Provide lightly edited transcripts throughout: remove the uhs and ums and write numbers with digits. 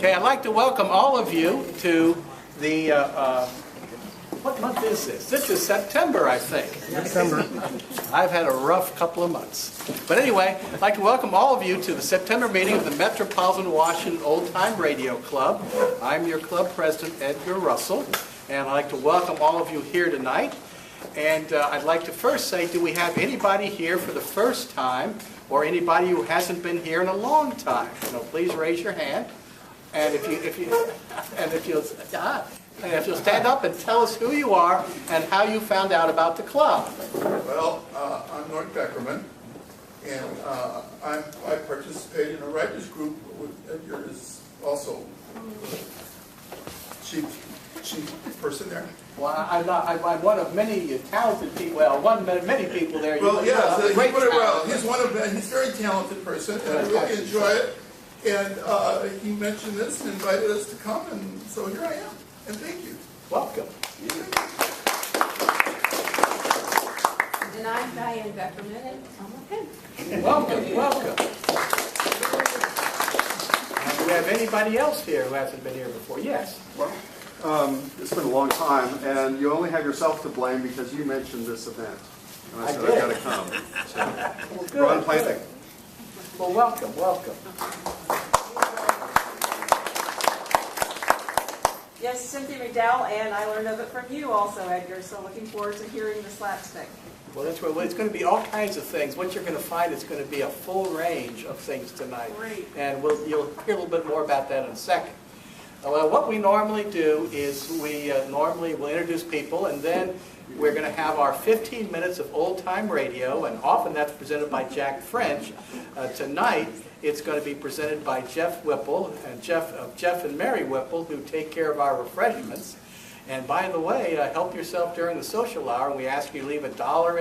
Okay, I'd like to welcome all of you to the, what month is this? This is September, I think. September. I've had a rough couple of months. But anyway, I'd like to welcome all of you to the September meeting of the Metropolitan Washington Old Time Radio Club. I'm your club president, Edgar Russell, and I'd like to welcome all of you here tonight. And I'd like to first say, do we have anybody here for the first time, or anybody who hasn't been here in a long time? Please raise your hand. And if you'll stand up and tell us who you are and how you found out about the club. Well, I'm Norton Beckerman, and I participate in a writers group with Edgar is also chief person there. Well, I'm one of many talented people. Well, many people there. Well, yeah, so he put it well. He's one of them. He's a very talented person, and I really enjoy it. And he mentioned this and invited us to come, and so here I am. And thank you. Welcome. And I'm Diane Beckerman, and I'm with him. Welcome. Do we have anybody else here who hasn't been here before? Yes. Well, it's been a long time, and you only have yourself to blame because you mentioned this event. And I said, I've got to come. So, Well, good. Ron Planting. Well, welcome. Yes, Cynthia McDowell, and I learned of it from you also, Edgar, so looking forward to hearing the slapstick. Well, that's right. Well, it's going to be all kinds of things. What you're going to find is going to be a full range of things tonight. Great. And you'll hear a little bit more about that in a second. Well, what we normally do is we normally will introduce people, and then we're going to have our 15 minutes of old-time radio, and often that's presented by Jack French. Tonight, it's going to be presented by Jeff Whipple, and Jeff and Mary Whipple, who take care of our refreshments. And by the way, help yourself during the social hour. We ask you to leave $1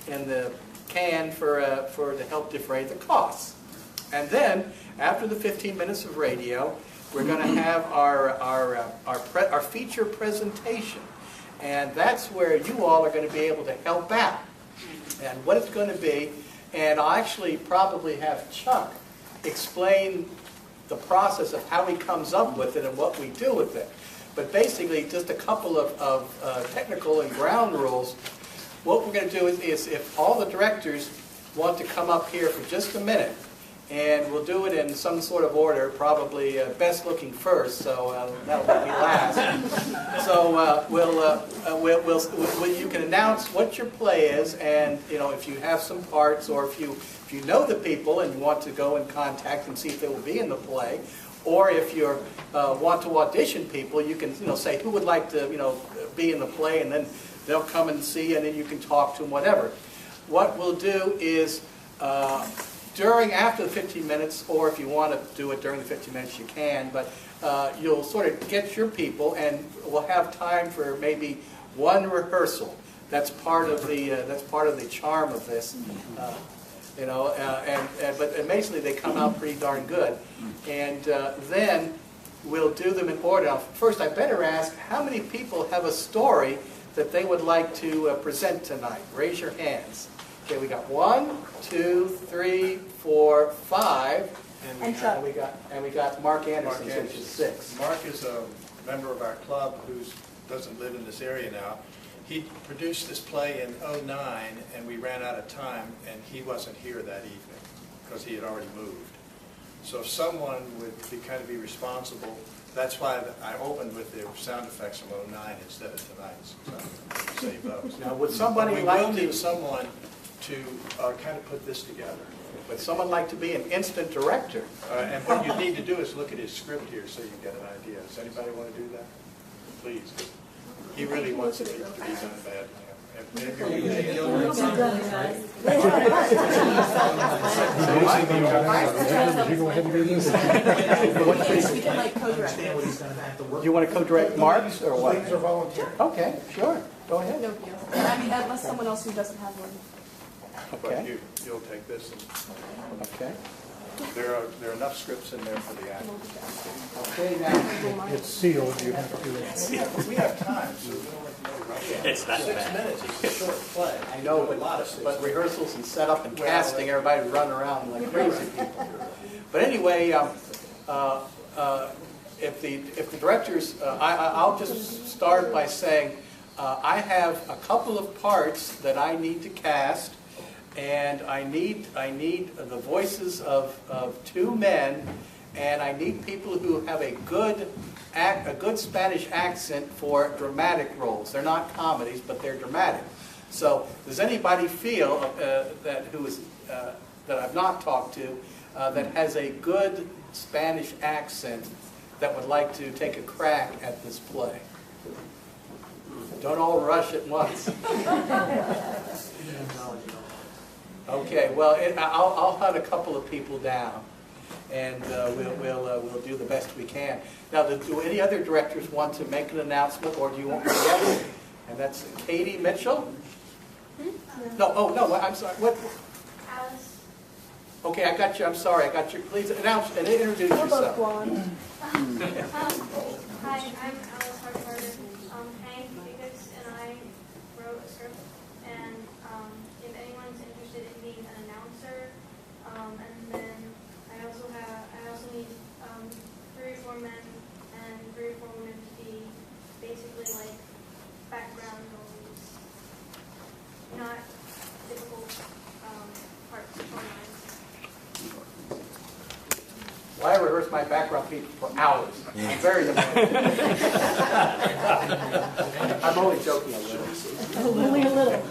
in the can to help defray the costs. And then, after the 15 minutes of radio, we're going to have our feature presentation. And that's where you all are going to be able to help out. And what it's going to be, and I'll actually probably have Chuck explain the process of how he comes up with it and what we do with it. But basically, just a couple of technical and ground rules. What we're going to do is if all the directors want to come up here for just a minute, and we'll do it in some sort of order, probably best looking first, so that'll let me last. So you can announce what your play is, and if you have some parts, or if you know the people and you want to go and contact and see if they will be in the play, or if you want to audition people, you can say who would like to be in the play, and then they'll come and see, and then you can talk to them, whatever. What we'll do is after the 15 minutes, or if you want to do it during the 15 minutes, you can, but you'll sort of get your people, and we'll have time for maybe one rehearsal. That's part of the charm of this, but basically they come out pretty darn good, and then we'll do them in order. Now, first, I better ask how many people have a story that they would like to present tonight. Raise your hands. Okay, we got 1, 2, 3, 4, 5, and we got Mark Anderson, which is 6. Mark is a member of our club who doesn't live in this area now. He produced this play in '09, and we ran out of time, and he wasn't here that evening because he had already moved. So if someone would be responsible, that's why I opened with the sound effects from '09 instead of tonight's. So save those. Now, would somebody we like will to? need someone to kind of put this together. Would someone like to be an instant director? And what you need to do is look at his script here so you get an idea. Does anybody want to do that? Please. He really wants it to be done badly. You want to co-direct Mark's or what? Things are volunteer. Okay, sure. Go ahead. No deal. I mean, unless someone else who doesn't have one. But Okay. you'll take this. And Okay. there are enough scripts in there for the actors. Okay, now. It's sealed. You have to. We have time, so we don't have to go right. It's not 6 minutes. It's a short play. I know, a lot of but rehearsals and setup and casting, everybody run around like crazy people. But anyway, if the directors, I'll just start by saying, I have a couple of parts that I need to cast, and I need the voices of two men, and I need people who have a good Spanish accent for dramatic roles. They're not comedies, but they're dramatic. So, does anybody feel that I've not talked to that has a good Spanish accent that would like to take a crack at this play? Don't all rush at once. Okay, well, I'll hunt a couple of people down, and we'll do the best we can. Now, do any other directors want to make an announcement, or do you want me to get? And that's Katie Mitchell. No, oh no, I'm sorry. What? Alice. Okay, I got you. I'm sorry. I got you. Please announce and introduce yourself. Hi, I'm Alice Hartford. Hank Jacobs and I wrote a script, and if anyone's interested in being an announcer, and then I also need 3 or 4 men and 3 or 4 women to be basically like background roles, not typical parts or lines. Well, I rehearse my background people for hours. I'm very demanding. I'm only joking a little. Only a little.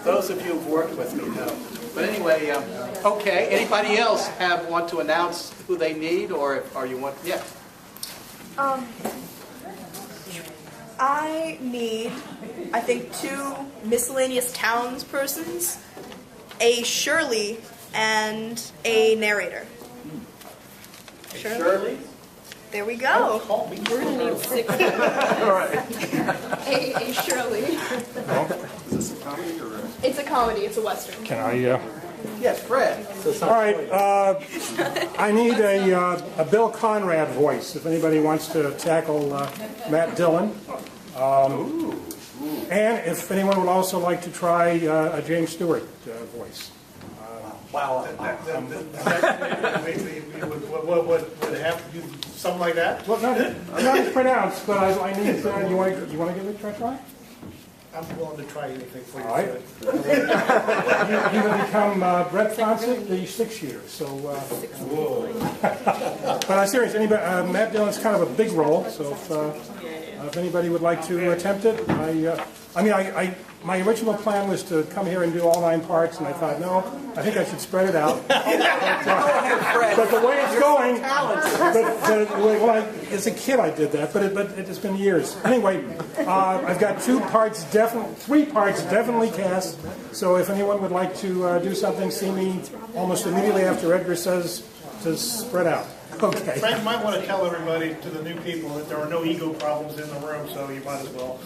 Those of you who've worked with me know. But anyway, okay. Anybody else want to announce who they need, or you want? Yeah. I need, I think, 2 miscellaneous townspersons, a Shirley, and a narrator. Shirley. There we go. Call me. We're gonna need 6. All right. A Shirley. Is this a comedy or a... It's a comedy. It's a western. Can I, Yes, Fred. all right, I need a Bill Conrad voice, if anybody wants to tackle Matt Dillon. And if anyone would also like to try a James Stewart voice. Wow. Would it have to do something like that? Well, not as pronounced, but I need, you want to give it a try? I'm willing to try anything for you. All right. You will become Brett Fawcett, the 6-year. So, but I'm serious. Anybody? Matt Dillon's kind of a big role. So if anybody would like to attempt it, my original plan was to come here and do all 9 parts, and I thought, no, I think I should spread it out. But the way it's going, as a kid I did that, but it's been years. Anyway, I've got 3 parts definitely cast. So if anyone would like to do something, see me almost immediately after Edgar says to spread out. Okay. Frank, you might want to tell everybody, to the new people, that there are no ego problems in the room, so you might as well.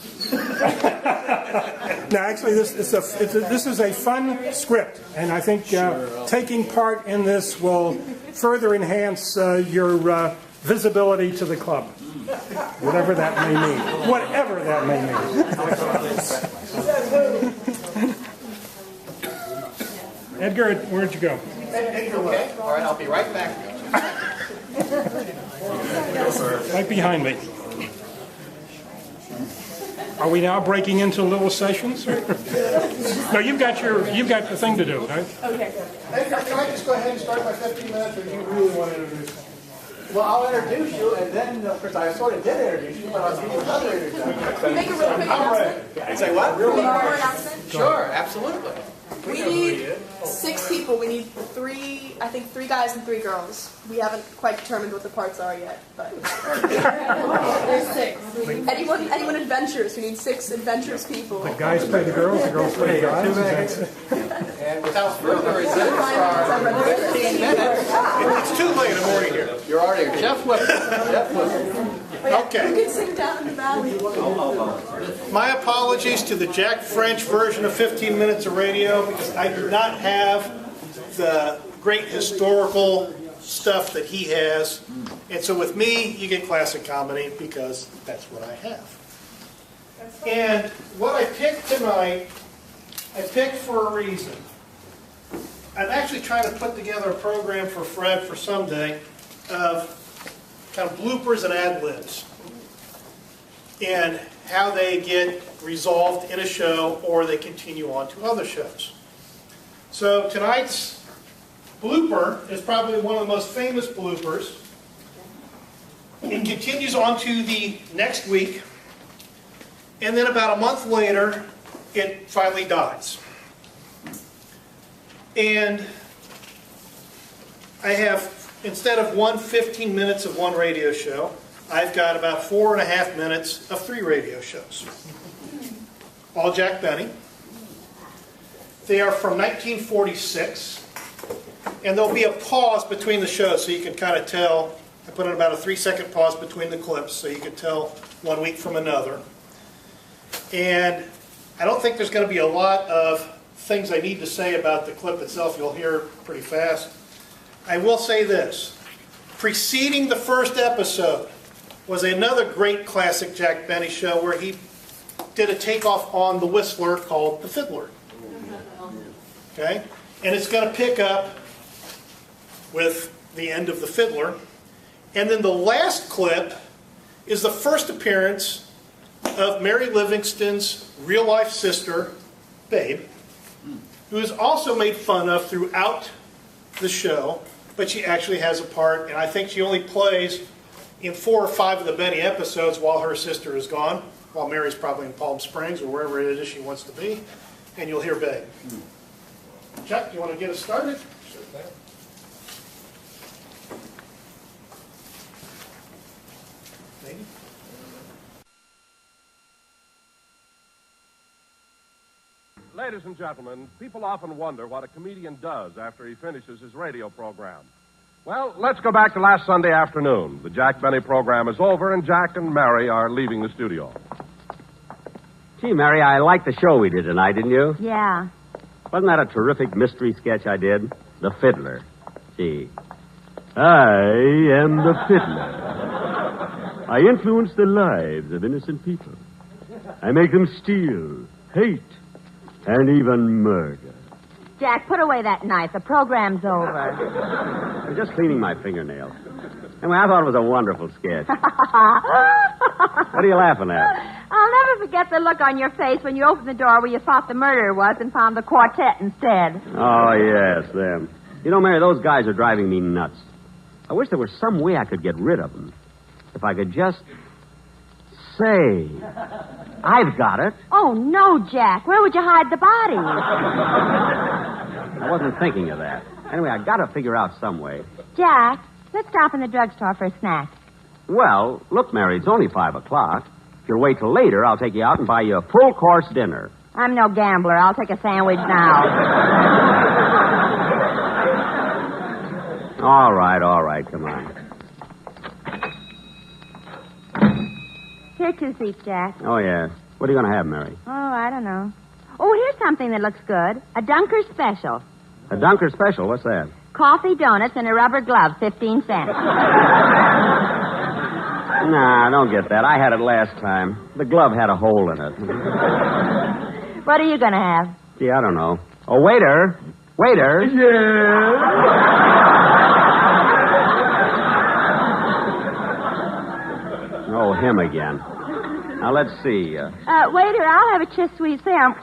Now, actually, this is a fun script, and I think taking part in this will further enhance your visibility to the club, whatever that may mean. Whatever that may mean. Edgar, where'd you go? Okay. All right. I'll be right back. Right behind me. Are we now breaking into little sessions? No, you've got the thing to do, right? Okay. Hey, can I just go ahead and start my 15 minutes, or do you really want to introduce me? Well, I'll introduce you, and then, of course, I sort of did introduce you, but I'll give you another introduction. Make a real quick announcement. Say what? Real announcement. Sure, absolutely. We need 6 people. We need 3 guys and 3 girls. We haven't quite determined what the parts are yet, but There's 6. anyone adventurous. We need 6 adventurous people. The guys play the girls play the guys. And without further ado, for our 15 minutes, It's too late in the morning here. you're already here. Jeff Whipple. Okay. You can sing down in the valley. My apologies to the Jack French version of 15 minutes of radio, because I do not have the great historical stuff that he has. And so with me, you get classic comedy, because that's what I have. And what I picked tonight, I picked for a reason. I'm actually trying to put together a program for Fred for someday of kind of bloopers and ad-libs and how they get resolved in a show or they continue on to other shows. So tonight's blooper is probably one of the most famous bloopers. It continues on to the next week, and then about a month later, it finally dies. And I have, instead of 15 minutes of one radio show, I've got about 4.5 minutes of 3 radio shows. All Jack Benny. They are from 1946, and there'll be a pause between the shows so you can kind of tell. I put in about a 3-second pause between the clips so you can tell one week from another. And I don't think there's going to be a lot of things I need to say about the clip itself. You'll hear pretty fast. I will say this. Preceding the first episode was another great classic Jack Benny show where he did a takeoff on the Whistler called The Fiddler. Okay? And it's going to pick up with the end of The Fiddler. And then the last clip is the first appearance of Mary Livingston's real-life sister, Babe, who is also made fun of throughout the show, but she actually has a part, and I think she only plays in 4 or 5 of the Benny episodes while her sister is gone, while Mary's probably in Palm Springs or wherever it is she wants to be, and you'll hear Babe. Chuck, you want to get us started? Sure thing. Maybe. Ladies and gentlemen, people often wonder what a comedian does after he finishes his radio program. Well, let's go back to last Sunday afternoon. The Jack Benny program is over, and Jack and Mary are leaving the studio. Gee, Mary, I liked the show we did tonight, didn't you? Yeah. Wasn't that a terrific mystery sketch I did? The Fiddler. Gee. I am the fiddler. I influence the lives of innocent people. I make them steal, hate, and even murder. Jack, put away that knife. The program's over. I'm just cleaning my fingernails. Anyway, I thought it was a wonderful sketch. What are you laughing at? I'll never forget the look on your face when you opened the door where you thought the murderer was and found the quartet instead. Oh, yes, them. You know, Mary, those guys are driving me nuts. I wish there was some way I could get rid of them. If I could just say, I've got it. Oh, no, Jack. Where would you hide the body? I wasn't thinking of that. Anyway, I got to figure out some way. Jack, let's stop in the drugstore for a snack. Well, look, Mary, it's only 5 o'clock. If you'll wait till later, I'll take you out and buy you a full-course dinner. I'm no gambler. I'll take a sandwich now. All right, come on. Here are 2 seats, Jack. Oh, yeah. What are you going to have, Mary? Oh, I don't know. Oh, here's something that looks good. A Dunker Special. A Dunker Special? What's that? Coffee, donuts, and a rubber glove, 15 cents. Nah, I don't get that. I had it last time. The glove had a hole in it. What are you going to have? Gee, I don't know. Oh, waiter. Waiter. Yeah. Oh, him again. Now, let's see. Waiter, I'll have a Chiss Sweet Sam.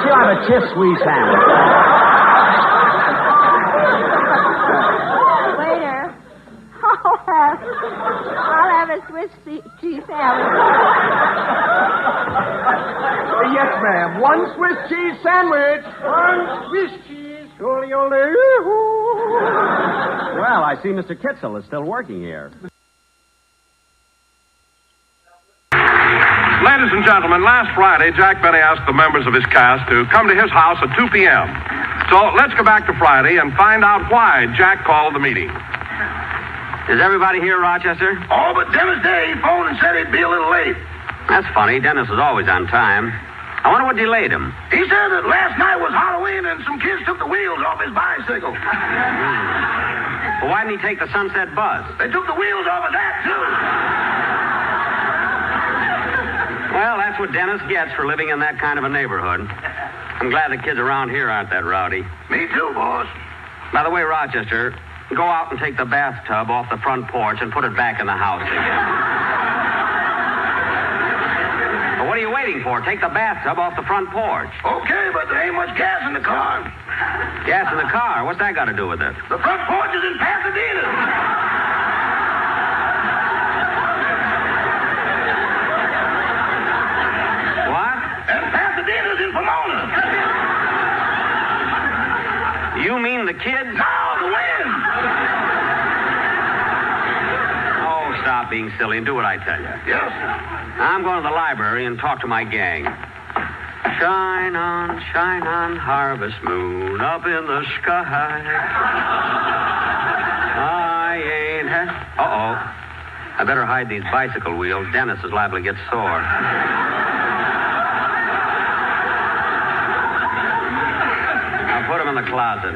She'll have a Chiss Sweet sandwich. Waiter, I'll have a Swiss cheese sandwich. Yes, ma'am. 1 Swiss cheese sandwich. 1 Swiss cheese. Well, I see Mr. Kitzel is still working here. Ladies and gentlemen, last Friday, Jack Benny asked the members of his cast to come to his house at 2 p.m. So let's go back to Friday and find out why Jack called the meeting. Is everybody here, Rochester? Oh, but Dennis Day phoned and said he'd be a little late. That's funny. Dennis is always on time. I wonder what delayed him. He said that last night was Halloween and some kids took the wheels off his bicycle. Well, why didn't he take the Sunset Bus? They took the wheels off of that, too. that's what Dennis gets for living in that kind of a neighborhood. I'm glad the kids around here aren't that rowdy. Me too, boss. By the way, Rochester, go out and take the bathtub off the front porch and put it back in the house again. Well, what are you waiting for? Take the bathtub off the front porch. Okay, but there ain't much gas in the car. Gas in the car? What's that got to do with it? The front porch is in Pasadena. Pasadena's in Pomona. You mean the kids? No, the wind. Oh, stop being silly and do what I tell you. Yes. I'm going to the library and talk to my gang. Shine on, harvest moon up in the sky. I ain't had... Uh-oh. I better hide these bicycle wheels. Dennis is liable to get sore. Put him in the closet.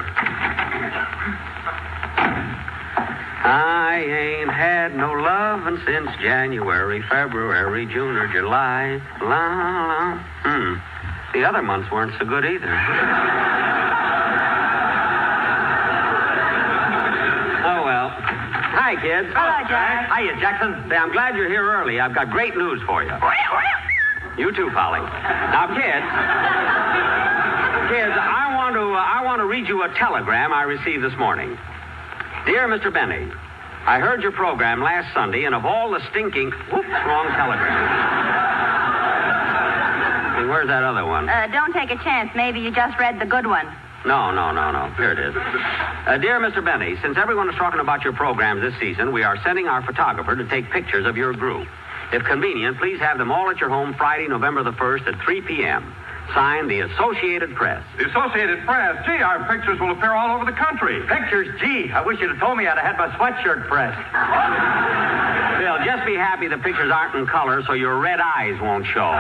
I ain't had no lovin' since January, February, June, or July. La, la. The other months weren't so good either. Oh, well. Hi, kids. Hello, Jack. Hiya, Jackson. Say, I'm glad you're here early. I've got great news for you. You too, Polly. Now, kids, I want to read you a telegram I received this morning. Dear Mr. Benny, I heard your program last Sunday, and of all the stinking... Whoops, wrong telegram. Hey, where's that other one? Don't take a chance. Maybe you just read the good one. No. Here it is. Dear Mr. Benny, since everyone is talking about your programs this season, we are sending our photographer to take pictures of your group. If convenient, please have them all at your home Friday, November the 1st at 3 p.m. Signed, the Associated Press. The Associated Press? Gee, our pictures will appear all over the country. Pictures? Gee, I wish you'd have told me I'd have had my sweatshirt pressed. Bill, just be happy the pictures aren't in color so your red eyes won't show.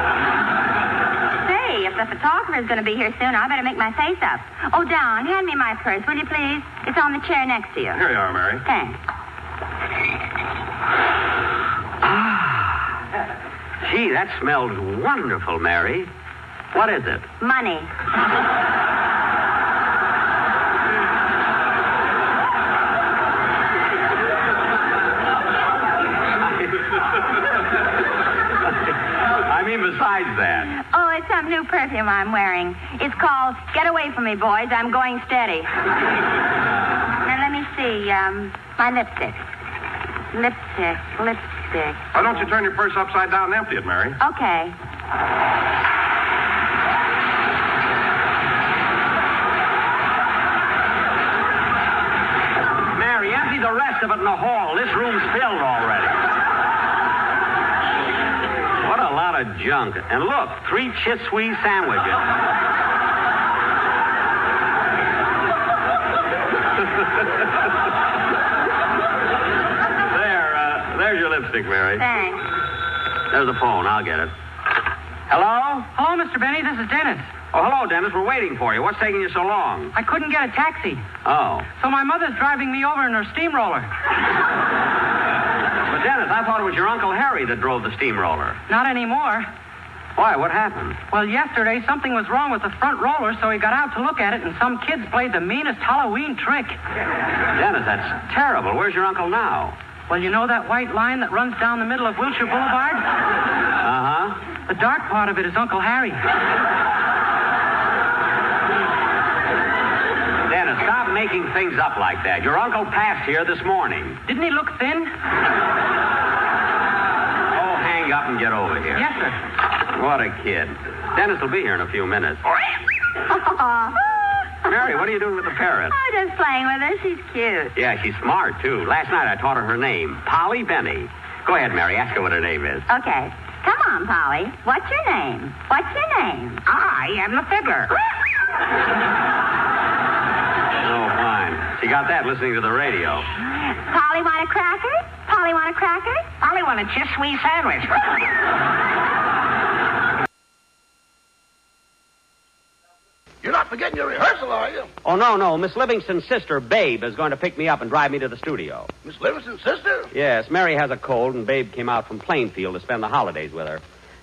Say, if the photographer's going to be here soon, I better make my face up. Oh, Don, hand me my purse, will you please? It's on the chair next to you. Here you are, Mary. Thanks. Gee, that smells wonderful, Mary. What is it? Money. I mean, besides that. Oh, it's some new perfume I'm wearing. It's called Get Away From Me, Boys. I'm Going Steady. Now, let me see. My lipstick. Lipstick. Why don't you turn your purse upside down and empty it, Mary? Okay. Mary, empty the rest of it in the hall. This room's filled already. What a lot of junk. And look, 3 Chiswee sandwiches. There's your lipstick, Mary. Thanks. There's the phone. I'll get it. Hello? Hello, Mr. Benny. This is Dennis. Oh, hello, Dennis. We're waiting for you. What's taking you so long? I couldn't get a taxi. Oh. So my mother's driving me over in her steamroller. But, Dennis, I thought it was your Uncle Harry that drove the steamroller. Not anymore. Why? What happened? Well, yesterday something was wrong with the front roller, so he got out to look at it, and some kids played the meanest Halloween trick. Dennis, that's terrible. Where's your uncle now? Well, you know that white line that runs down the middle of Wilshire Boulevard? Uh-huh. The dark part of it is Uncle Harry. Dennis, stop making things up like that. Your uncle passed here this morning. Didn't he look thin? Oh, hang up and get over here. Yes, sir. What a kid. Dennis will be here in a few minutes. Mary, what are you doing with the parrot? Oh, just playing with her. She's cute. Yeah, she's smart, too. Last night I taught her name, Polly Benny. Go ahead, Mary. Ask her what her name is. Okay. Come on, Polly. What's your name? What's your name? I am the fiddler. Oh, fine. She got that listening to the radio. Polly want a cracker? Polly want a cracker? Polly want a Chiswee sandwich. You're not forgetting your rehearsal, are you? Oh, no. Miss Livingston's sister, Babe, is going to pick me up and drive me to the studio. Miss Livingston's sister? Yes, Mary has a cold, and Babe came out from Plainfield to spend the holidays with her.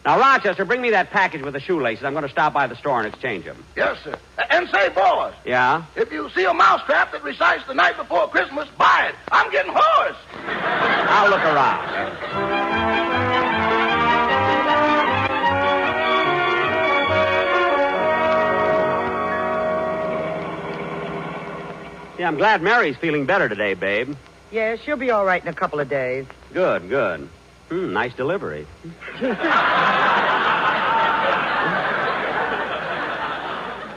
Now, Rochester, bring me that package with the shoelaces. I'm going to stop by the store and exchange them. Yes, sir. And say, boys, Yeah? if you see a mousetrap that recites the night before Christmas, buy it. I'm getting hoarse. I'll look around. Yeah, I'm glad Mary's feeling better today, babe. Yeah, she'll be all right in a couple of days. Good, good. Nice delivery.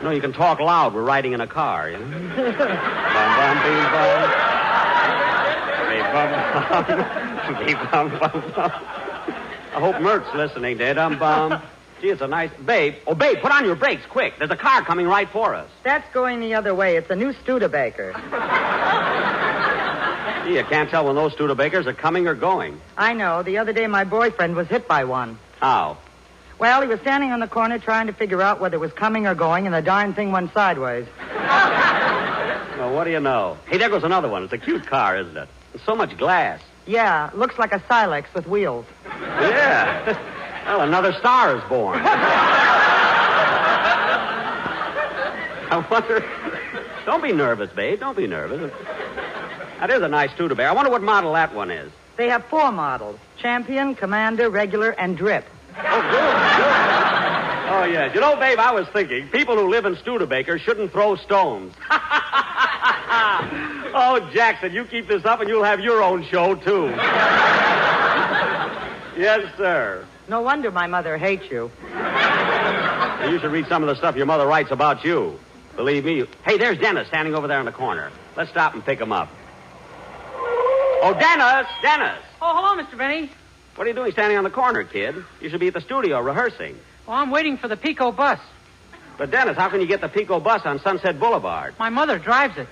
No, you can talk loud. We're riding in a car, you know? Bum, bum, bing, bum. Bing, bum, bum. Bing, bum, bum, bum. I hope Mert's listening, bum. Gee, it's a nice... Babe, put on your brakes, quick. There's a car coming right for us. That's going the other way. It's a new Studebaker. Gee, you can't tell when those Studebakers are coming or going. I know. The other day my boyfriend was hit by one. How? Well, he was standing on the corner trying to figure out whether it was coming or going, and the darn thing went sideways. Well, what do you know? Hey, there goes another one. It's a cute car, isn't it? There's so much glass. Yeah, looks like a Silex with wheels. Yeah. Well, another star is born. I wonder... Don't be nervous, babe. Don't be nervous. That is a nice Studebaker. I wonder what model that one is. They have 4 models. Champion, Commander, Regular, and Drip. Oh, good. Oh, yeah. You know, babe, I was thinking, people who live in Studebakers shouldn't throw stones. Oh, Jackson, you keep this up and you'll have your own show, too. Yes, sir. No wonder my mother hates you. You should read some of the stuff your mother writes about you. Believe me. Hey, there's Dennis standing over there in the corner. Let's stop and pick him up. Oh, Dennis! Oh, hello, Mr. Benny. What are you doing standing on the corner, kid? You should be at the studio rehearsing. Oh, I'm waiting for the Pico bus. But, Dennis, how can you get the Pico bus on Sunset Boulevard? My mother drives it.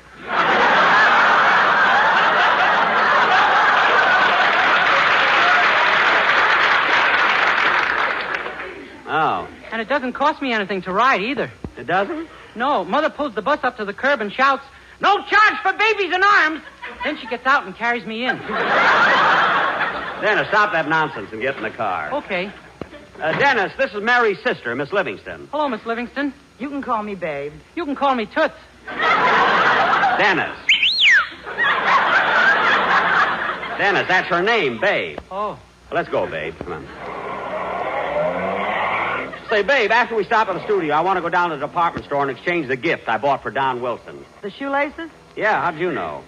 Oh. And it doesn't cost me anything to ride either. It doesn't? No, Mother pulls the bus up to the curb and shouts, "No charge for babies in arms!" Then she gets out and carries me in. Dennis, stop that nonsense and get in the car. Okay. Dennis, this is Mary's sister, Miss Livingston. Hello, Miss Livingston. You can call me Babe. You can call me Toots. Dennis. Dennis, that's her name, Babe. Oh. Well, let's go, Babe. Come on. Say, Babe, after we stop at the studio, I want to go down to the department store and exchange the gift I bought for Don Wilson. The shoelaces? Yeah, how'd you know?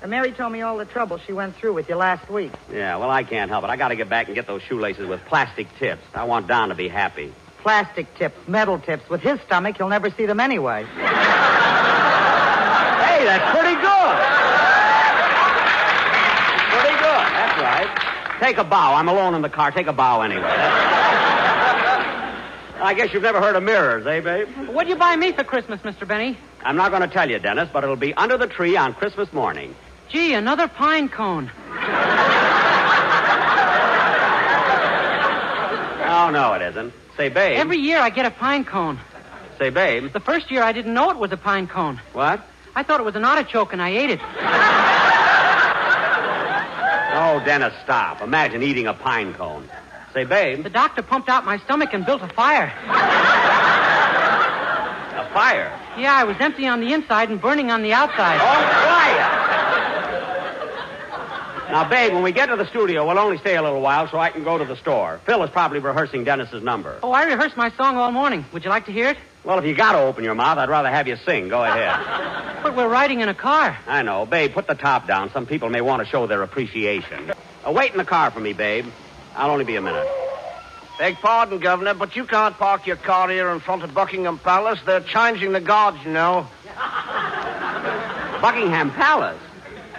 Mary told me all the trouble she went through with you last week. Yeah, well, I can't help it. I got to get back and get those shoelaces with plastic tips. I want Don to be happy. Plastic tips, metal tips. With his stomach, he'll never see them anyway. Hey, that's pretty good. Pretty good. That's right. Take a bow. I'm alone in the car. Take a bow anyway. I guess you've never heard of mirrors, eh, babe? What'd you buy me for Christmas, Mr. Benny? I'm not going to tell you, Dennis, but it'll be under the tree on Christmas morning. Gee, another pine cone. Oh, no, it isn't. Say, babe. Every year I get a pine cone. Say, babe. The first year I didn't know it was a pine cone. What? I thought it was an artichoke and I ate it. Oh, Dennis, stop. Imagine eating a pine cone. Say, babe. The doctor pumped out my stomach and built a fire. A fire? Yeah, I was empty on the inside and burning on the outside. Oh, quiet! Now, babe, when we get to the studio, we'll only stay a little while so I can go to the store. Phil is probably rehearsing Dennis's number. Oh, I rehearsed my song all morning. Would you like to hear it? Well, if you got to open your mouth, I'd rather have you sing. Go ahead. But we're riding in a car. I know. Babe, put the top down. Some people may want to show their appreciation. Wait in the car for me, babe. I'll only be a minute. Beg pardon, Governor, but you can't park your car here in front of Buckingham Palace. They're changing the guards, you know. Buckingham Palace?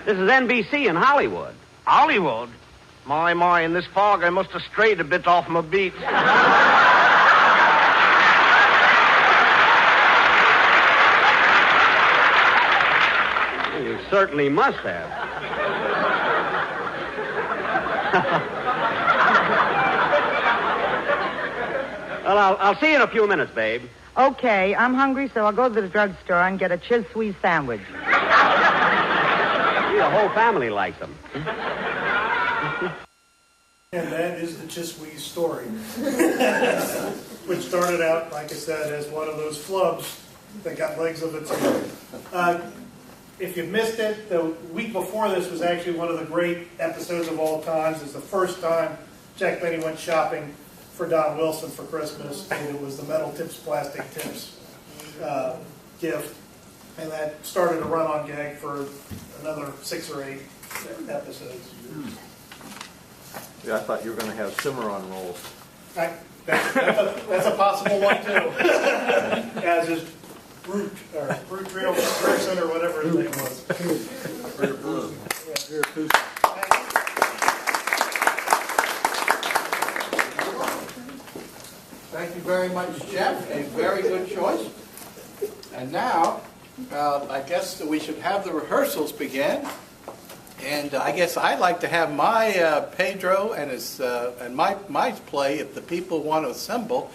This is NBC in Hollywood. Hollywood? My, in this fog I must have strayed a bit off my beat. You certainly must have. Well, I'll see you in a few minutes, babe. Okay, I'm hungry, so I'll go to the drugstore and get a Chiz Sweet sandwich. The whole family likes them. And that is the Chiswee story, which started out, like I said, as one of those flubs that got legs of its own. If you missed it, the week before this was actually one of the great episodes of all times. It's the first time Jack Benny went shopping for Don Wilson for Christmas, and it was the metal tips, plastic tips gift. And that started a run-on gag for another 6 or 8 episodes. Yeah, I thought you were going to have Cimarron rolls. That's a possible one too. As is Brute Trail Person or whatever his name was. Thank you very much, Jeff. A very good choice. And now, I guess that we should have the rehearsals begin. And I guess I'd like to have my Pedro and his and my play. If the people want to assemble,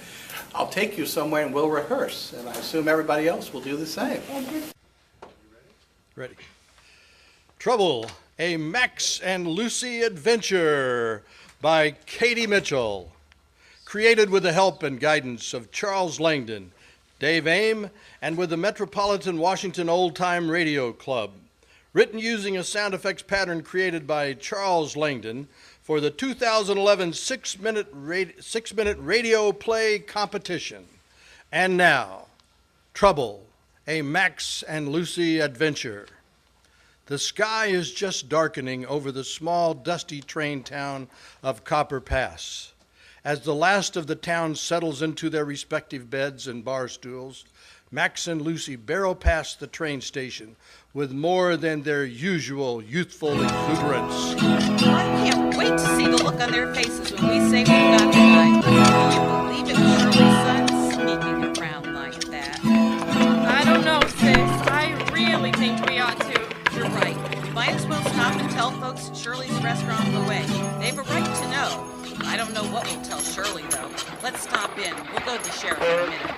I'll take you somewhere and we'll rehearse. And I assume everybody else will do the same. Ready. Trouble, a Max and Lucy adventure by Katie Mitchell. Created with the help and guidance of Charles Langdon, Dave Aim, and with the Metropolitan Washington Old Time Radio Club. Written using a sound effects pattern created by Charles Langdon for the 2011 six-minute radio play competition. And now, Trouble, a Max and Lucy adventure. The sky is just darkening over the small, dusty train town of Copper Pass. As the last of the town settles into their respective beds and bar stools, Max and Lucy barrel past the train station with more than their usual youthful exuberance. I can't wait to see the look on their faces when we say we got tonight. Can you believe it was Shirley's son sneaking around like that? I don't know, sis. I really think we ought to. You're right. We might as well stop and tell folks at Shirley's restaurant on the way. They have a right to know. I don't know what we'll tell Shirley, though. Let's stop in. We'll go to the sheriff in a minute.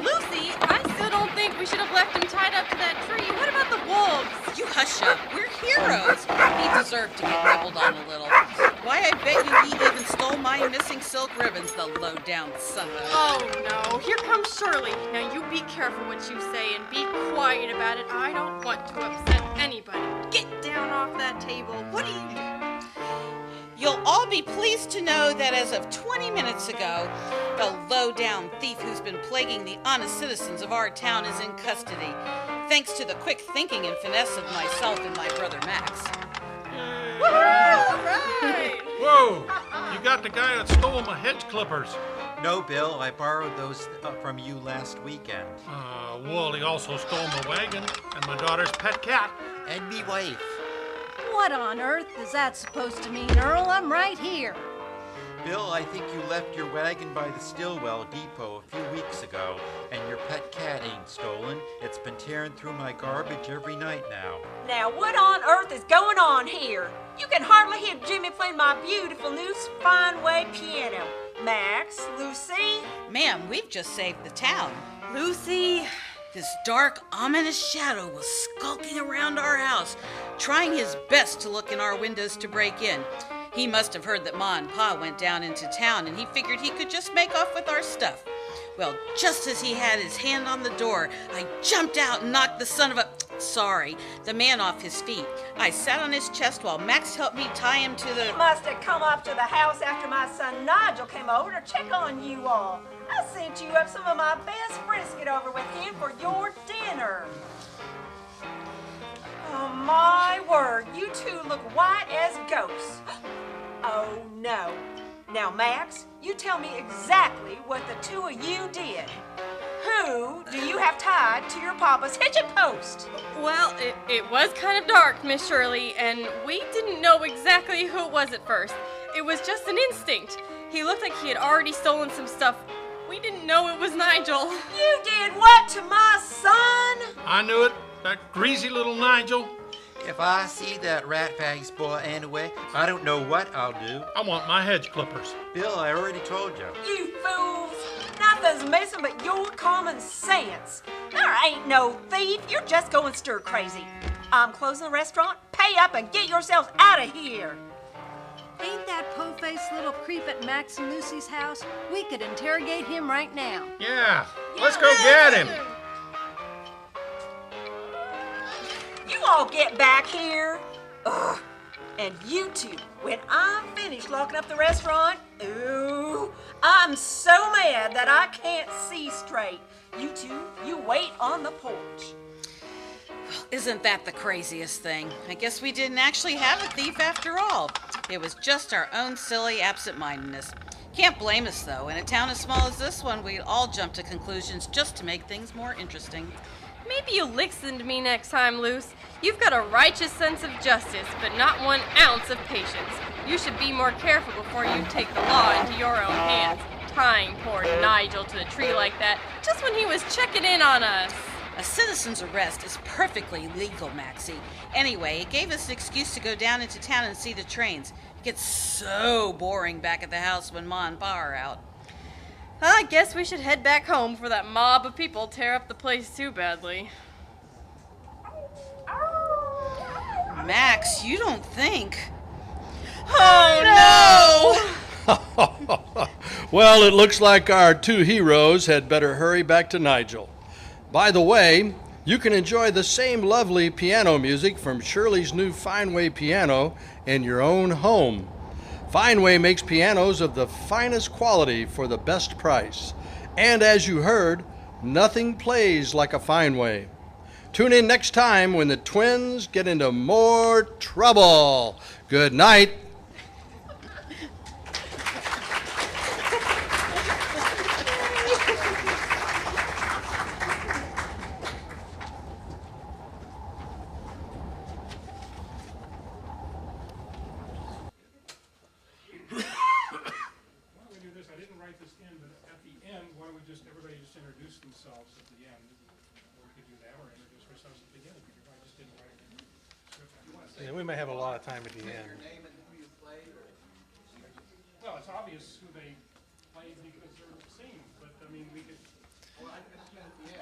Lucy, I still don't think we should have left him tied up to that tree. What about the wolves? You hush up. We're heroes. He deserved to get nibbled on a little. Why, I bet you he even stole my missing silk ribbons, the low-down son of a... Oh, no. Here comes Shirley. Now, you be careful what you say and be quiet about it. I don't want to upset anybody. Get down off that table. What are you doing? You'll all be pleased to know that as of 20 minutes ago, the low-down thief who's been plaguing the honest citizens of our town is in custody, thanks to the quick thinking and finesse of myself and my brother Max. Woohoo! Right. Whoa! You got the guy that stole my hedge clippers. No, Bill, I borrowed those from you last weekend. Wally also stole my wagon and my daughter's pet cat. And me wife. What on earth is that supposed to mean, Earl? I'm right here. Bill, I think you left your wagon by the Stillwell Depot a few weeks ago, and your pet cat ain't stolen. It's been tearing through my garbage every night now. Now, what on earth is going on here? You can hardly hear Jimmy playing my beautiful new Steinway piano. Max, Lucy? Ma'am, we've just saved the town. Lucy, this dark, ominous shadow was skulking around our house, trying his best to look in our windows to break in. He must have heard that Ma and Pa went down into town, and he figured he could just make off with our stuff. Well, just as he had his hand on the door, I jumped out and knocked the man off his feet. I sat on his chest while Max helped me tie him to the... He must have come up to the house after my son Nigel came over to check on you all. I sent you up some of my best brisket over with him for your dinner. Oh, my word, you two look white as ghosts. Oh, no. Now, Max, you tell me exactly what the two of you did. Who do you have tied to your papa's hitching post? Well, it was kind of dark, Miss Shirley, and we didn't know exactly who it was at first. It was just an instinct. He looked like he had already stolen some stuff. We didn't know it was Nigel. You did what to my son? I knew it. That greasy little Nigel. If I see that rat-faced boy anyway, I don't know what I'll do. I want my hedge clippers. Bill, I already told you. You fools! Nothing's missing but your common sense. There ain't no thief. You're just going stir crazy. I'm closing the restaurant. Pay up and get yourselves out of here. Ain't that po-faced little creep at Max and Lucy's house? We could interrogate him right now. Yeah, let's go get him. You all get back here. Ugh. And you two, when I'm finished locking up the restaurant, ooh, I'm so mad that I can't see straight. You two, you wait on the porch. Isn't that the craziest thing? I guess we didn't actually have a thief after all. It was just our own silly absent-mindedness. Can't blame us, though. In a town as small as this one, we'd all jump to conclusions just to make things more interesting. Maybe you'll listen to me next time, Luce. You've got a righteous sense of justice, but not 1 ounce of patience. You should be more careful before you take the law into your own hands, tying poor Nigel to the tree like that, just when he was checking in on us. A citizen's arrest is perfectly legal, Maxie. Anyway, it gave us an excuse to go down into town and see the trains. It gets so boring back at the house when Ma and Pa are out. I guess we should head back home before that mob of people tear up the place too badly. Max, you don't think... Oh, no! Well, it looks like our 2 heroes had better hurry back to Nigel. By the way, you can enjoy the same lovely piano music from Shirley's new Fineway piano in your own home. Fineway makes pianos of the finest quality for the best price. And as you heard, nothing plays like a Fineway. Tune in next time when the twins get into more trouble. Good night. Yeah, we may have a lot of time at the end. Well, it's obvious who they played because they're the same, but I mean, we could.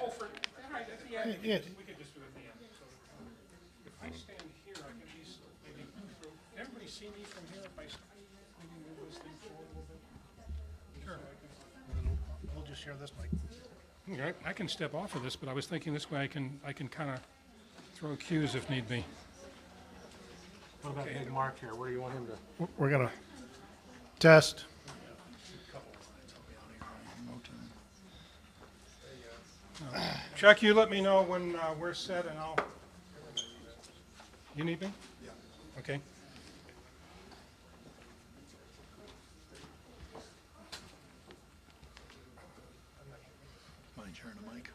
Oh, for right at the end, Yeah. we could just do it at the end. So if I stand here, I can at least maybe. Everybody see me from here? If I maybe move this thing forward a little bit. Sure. We'll just share this mic. Okay, I can step off of this, but I was thinking this way I can kind of throw cues if need be. What about Big Mark here? Where do you want him to? We're going to test. Chuck, you let me know when we're set and I'll... You need me? Yeah. Okay. Mind sharing a mic?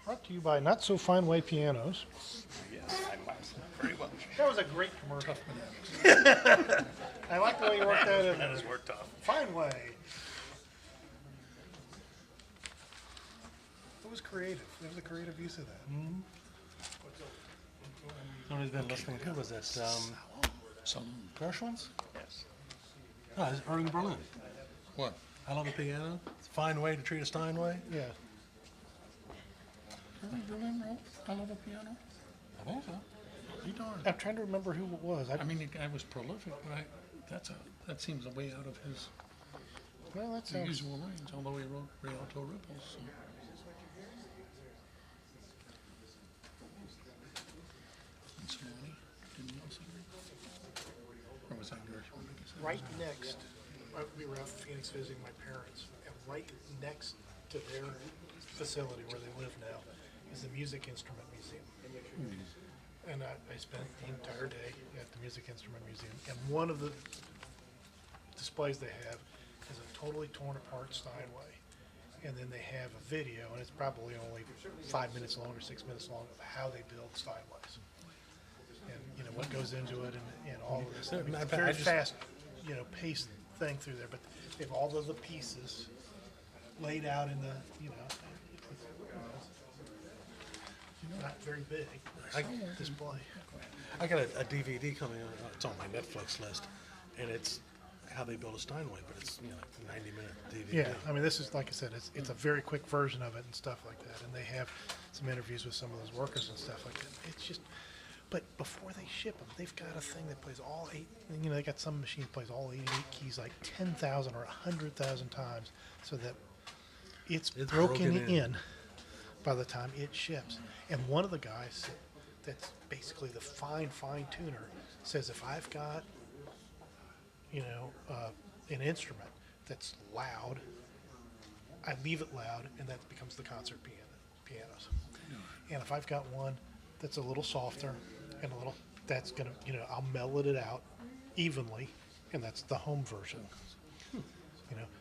Brought to you by Not So Fineway Pianos. Yes, I must. Very well. That was a great commercial. I like the way you worked that in. That has worked off. Fineway. It was creative. It was a creative use of that. Somebody's been listening. Who was that? Some Gershwin's? Yes. Oh, it's Irving Berlin. What? I love a piano. It's a fine way to treat a Steinway. Yeah. Irving Berlin wrote I Love a Piano? I think so. You darn. I'm trying to remember who it was. I mean, the guy was prolific, but that seems a way out of his usual range, although he wrote Rialto Ripples. So. And Simone, didn't you also read? Or was that Gershwin? Right next, we were out in Phoenix visiting my parents, and right next to their facility where they live now is the Music Instrument Museum. And I spent the entire day at the Music Instrument Museum, and one of the displays they have is a totally torn apart Steinway. And then they have a video, and it's probably only 5 minutes long or 6 minutes long, of how they build Steinways. And, you know, what goes into it and all of this. I mean, it's a very fast, paced thing through there, but they have all of the pieces laid out in the, not very big display. I got a DVD coming on. It's on my Netflix list, and it's how they build a Steinway, but it's 90-minute DVD. Yeah, I mean, this is, like I said, it's a very quick version of it and stuff like that, and they have some interviews with some of those workers and stuff like that. It's just, But before they ship them, they've got a thing that plays all 8. They got some machine that plays all 88 keys like 10,000 or 100,000 times, so that it's broken in by the time it ships. And one of the guys that's basically the fine tuner says, if I've got an instrument that's loud, I leave it loud, and that becomes the concert pianos. And if I've got one that's a little softer and that's gonna, I'll mellow it out evenly, and that's the home version.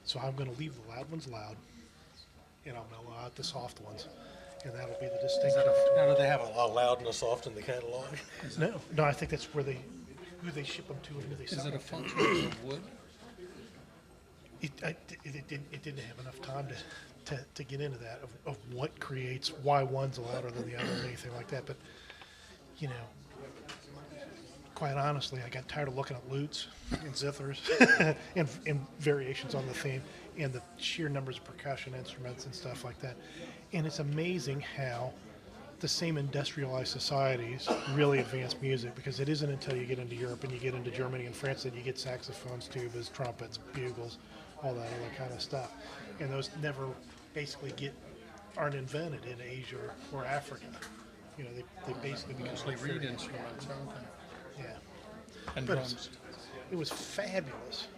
So I'm gonna leave the loud ones loud, and I'll mellow out the soft ones, and that'll be the distinction. Now, do they have a loud and a soft in the catalog? No, I think that's who they ship them to and who they sell. Is it a them function to. of wood? It didn't have enough time to get into that of what creates why one's louder than the other or anything like that. But quite honestly, I got tired of looking at lutes and zithers and variations on the theme and the sheer numbers of percussion instruments and stuff like that. And it's amazing how the same industrialized societies really advance music, because it isn't until you get into Europe and you get into Germany and France that you get saxophones, tubas, trumpets, bugles, all that other kind of stuff. And those never basically aren't invented in Asia or Africa. They basically become Mostly reed instruments, aren't they? Yeah. And But drums. it was fabulous,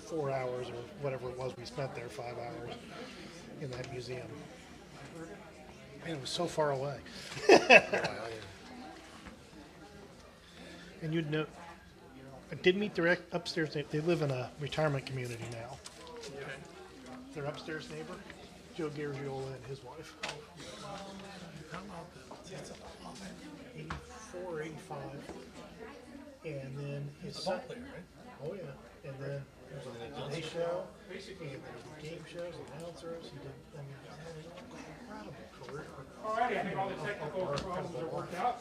4 hours or whatever it was we spent there, 5 hours in that museum. And it was so far away. And you'd know, I did meet their upstairs, they live in a retirement community now. Their upstairs neighbor, Joe Garagiola and his wife. It's 84, 85. And then his son. Oh, yeah. And then there's a Today Show, and there's game shows, announcers. He did, an incredible career. All right, I think all the technical problems are worked out.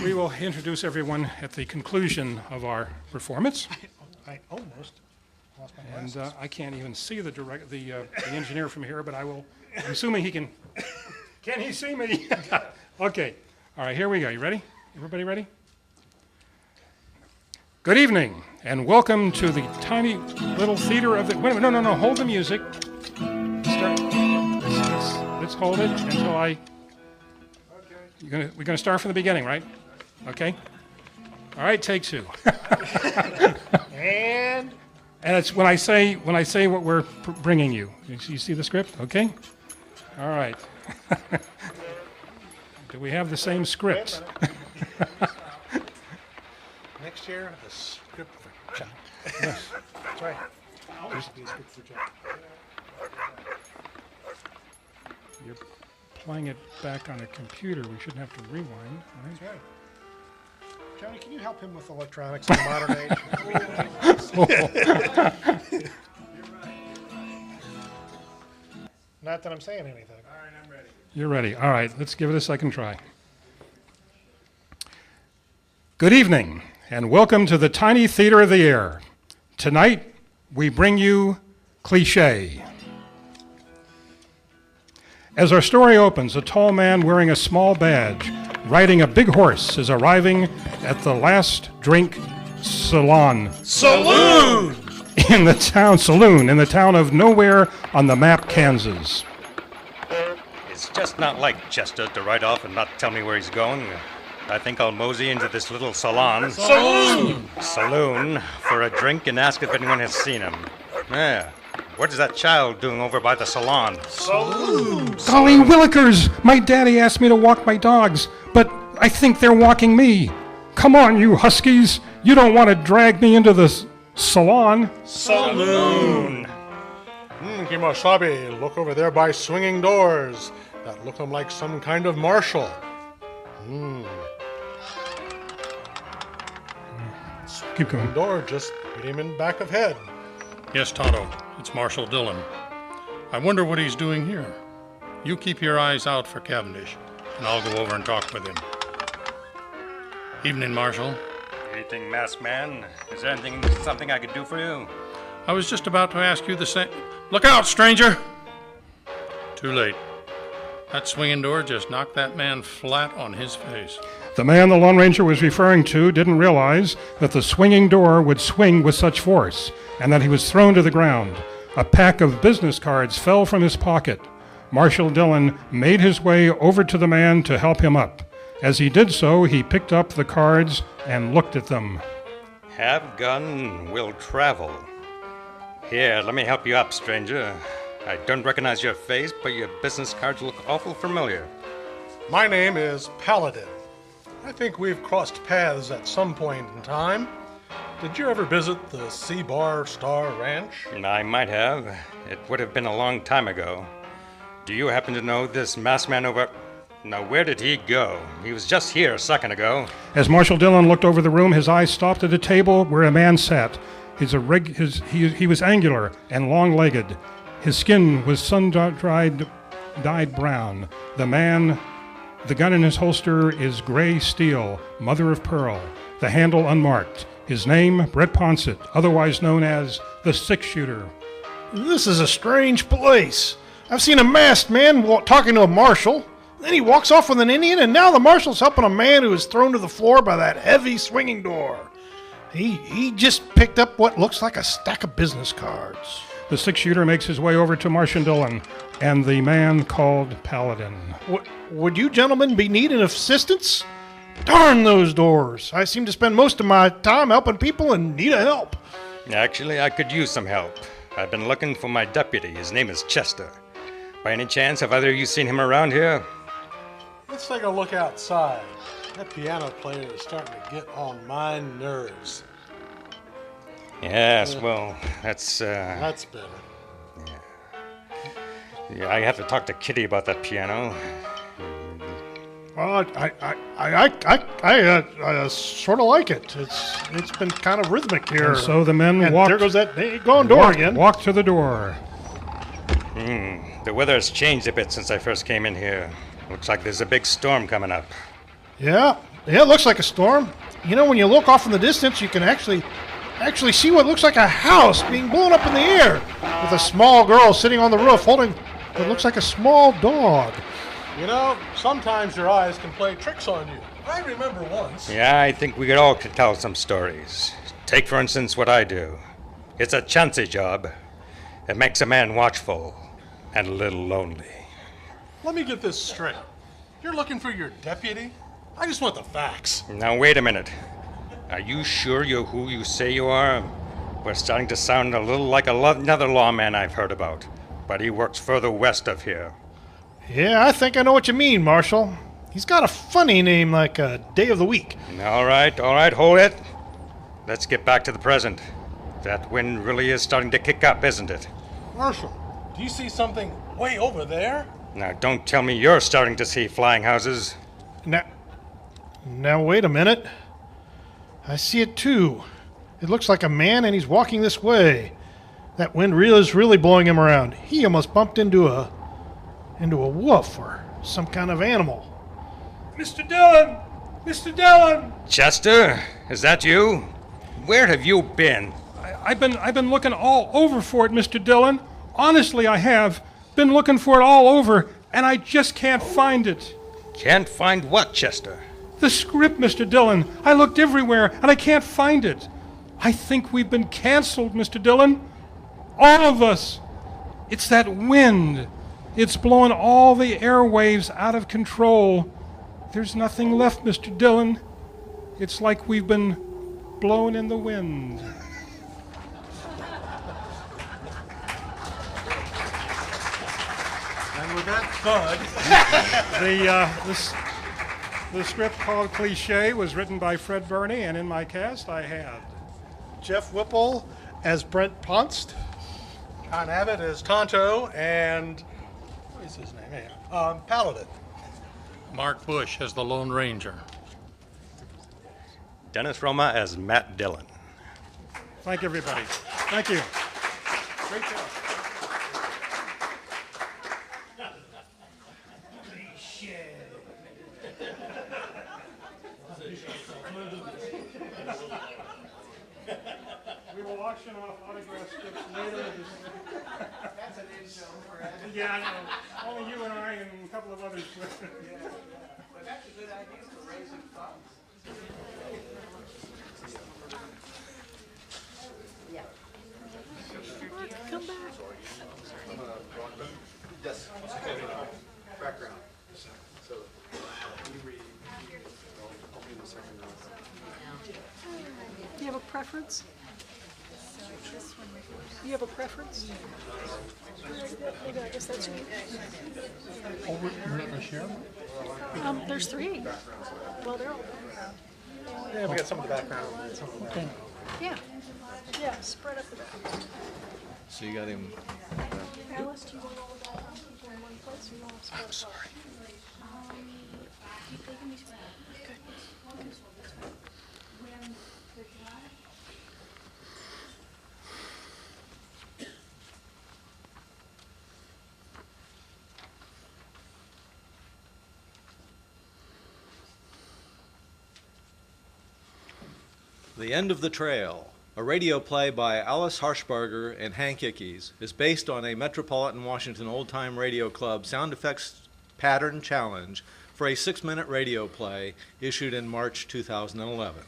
We will introduce everyone at the conclusion of our performance. I almost lost my And glasses. I can't even see the engineer from here, but I'm assuming he can. Can he see me? Okay. All right, here we go. You ready? Everybody ready? Good evening, and welcome to the tiny little theater of the. Wait a minute, no, hold the music. Let's hold it until I. We're gonna start from the beginning, right? Okay. All right, take 2. And it's when I say what we're bringing you. You see the script? Okay. All right. Do we have the same scripts? Next year, the script for Chuck. Yes. That's right. There used to be a script for Chuck. You're playing it back on a computer. We shouldn't have to rewind, right? That's right. Johnny, can you help him with electronics in the modern age? Not that I'm saying anything. All right, I'm ready. You're ready. All right, let's give it a second try. Good evening, and welcome to the Tiny Theater of the Air. Tonight, we bring you Cliché. As our story opens, a tall man wearing a small badge, riding a big horse, is arriving at the Last Drink Salon. Saloon! In the town of Nowhere on the map, Kansas. It's just not like Chester to ride off and not tell me where he's going. I think I'll mosey into this little salon. Saloon! Saloon for a drink and ask if anyone has seen him. Yeah. What is that child doing over by the salon? Saloon! Golly willikers! My daddy asked me to walk my dogs, but I think they're walking me. Come on, you huskies. You don't want to drag me into the salon. Saloon! Kimosabi, look over there by swinging doors. That look like some kind of marshal. Keep going. Door, just hit him in back of head. Yes, Tonto, it's Marshal Dillon. I wonder what he's doing here. You keep your eyes out for Cavendish, and I'll go over and talk with him. Evening, Marshal. Anything, masked man? Is there something I could do for you? I was just about to ask you the same. Look out, stranger! Too late. That swinging door just knocked that man flat on his face. The man the Lone Ranger was referring to didn't realize that the swinging door would swing with such force, and that he was thrown to the ground. A pack of business cards fell from his pocket. Marshal Dillon made his way over to the man to help him up. As he did so, he picked up the cards and looked at them. Have gun, will travel. Here, let me help you up, stranger. I don't recognize your face, but your business cards look awful familiar. My name is Paladin. I think we've crossed paths at some point in time. Did you ever visit the Sea-Bar Star Ranch? I might have. It would have been a long time ago. Do you happen to know this masked man over... Now, where did he go? He was just here a second ago. As Marshal Dillon looked over the room, his eyes stopped at a table where a man sat. He was angular and long-legged. His skin was sun-dried, dyed brown. The gun in his holster is gray steel, mother of pearl, the handle unmarked. His name, Brett Ponsett, otherwise known as the Six-Shooter. This is a strange place. I've seen a masked man talking to a marshal. Then he walks off with an Indian, and now the marshal's helping a man who was thrown to the floor by that heavy swinging door. He just picked up what looks like a stack of business cards. The Six-Shooter makes his way over to Marshal Dillon and the man called Paladin. Would you gentlemen be needing assistance? Darn those doors. I seem to spend most of my time helping people and need a help. Actually, I could use some help. I've been looking for my deputy. His name is Chester. By any chance, have either of you seen him around here? Let's take a look outside. That piano player is starting to get on my nerves. Yes, well, that's That's better. Yeah, I have to talk to Kitty about that piano. I sort of like it. It's been kind of rhythmic here. And so the men and walked. There goes that going door again. Walked to the door. The weather has changed a bit since I first came in here. Looks like there's a big storm coming up. Yeah, it looks like a storm. You know, when you look off in the distance, you can actually see what looks like a house being blown up in the air, with a small girl sitting on the roof holding what looks like a small dog. You know, sometimes your eyes can play tricks on you. I remember once. Yeah, I think we all could tell some stories. Take, for instance, what I do. It's a chancy job. It makes a man watchful and a little lonely. Let me get this straight. You're looking for your deputy? I just want the facts. Now, wait a minute. Are you sure you're who you say you are? We're starting to sound a little like another lawman I've heard about, but he works further west of here. Yeah, I think I know what you mean, Marshal. He's got a funny name like a day of the week. All right, hold it. Let's get back to the present. That wind really is starting to kick up, isn't it? Marshal, do you see something way over there? Now, don't tell me you're starting to see flying houses. Now wait a minute. I see it too. It looks like a man and he's walking this way. That wind is really blowing him around. He almost bumped into a wolf or some kind of animal. Mr. Dillon! Mr. Dillon! Chester, is that you? Where have you been? I've been looking all over for it, Mr. Dillon. Honestly, I have. Been looking for it all over, and I just can't find it. Can't find what, Chester? The script, Mr. Dillon. I looked everywhere, and I can't find it. I think we've been canceled, Mr. Dillon. All of us. It's that wind. It's blowing all the airwaves out of control. There's nothing left, Mr. Dillon. It's like we've been blown in the wind. And with that thud, the script called Cliché was written by Fred Burney, and in my cast I had Jeff Whipple as Brent Ponst, Con Abbott as Tonto, and what is his name? Paladin. Mark Bush as the Lone Ranger. Dennis Roma as Matt Dillon. Thank you, everybody. Thank you. Great job. We will auction off autograph strips later. That's an in-joke, correct? Yeah, I know. Only you and I and a couple of others. Yeah. But that's a good idea for raising funds. Come back. Yes. Background. So, you read. I'll be the second one. Do you have a preference? You have a preference? Maybe I guess that's you. Oh, we're not going to share them? There's 3. Well, they're all. Yeah, we got some of the background. Okay. Yeah. Yeah, spread up the back. So you got him. Alice, do you want all of that people in one place or you want to spread? I'm sorry. The End of the Trail, a radio play by Alice Harshbarger and Hank Ickes, is based on a Metropolitan Washington Old Time Radio Club sound effects pattern challenge for a 6-minute radio play issued in March 2011.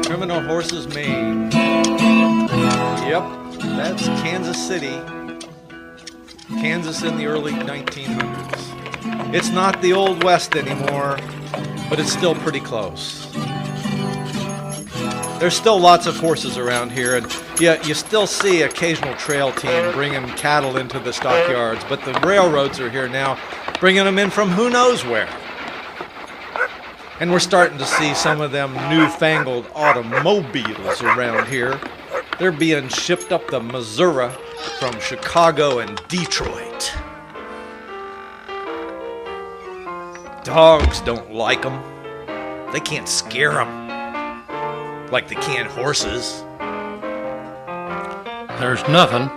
Criminal Horses, Maine. Yep, that's Kansas City. Kansas in the early 1900s. It's not the Old West anymore, but it's still pretty close. There's still lots of horses around here, and yeah, you still see occasional trail team bringing cattle into the stockyards, but the railroads are here now, bringing them in from who knows where. And we're starting to see some of them newfangled automobiles around here. They're being shipped up the Missouri from Chicago and Detroit. Dogs don't like them. They can't scare them like they can horses. There's nothing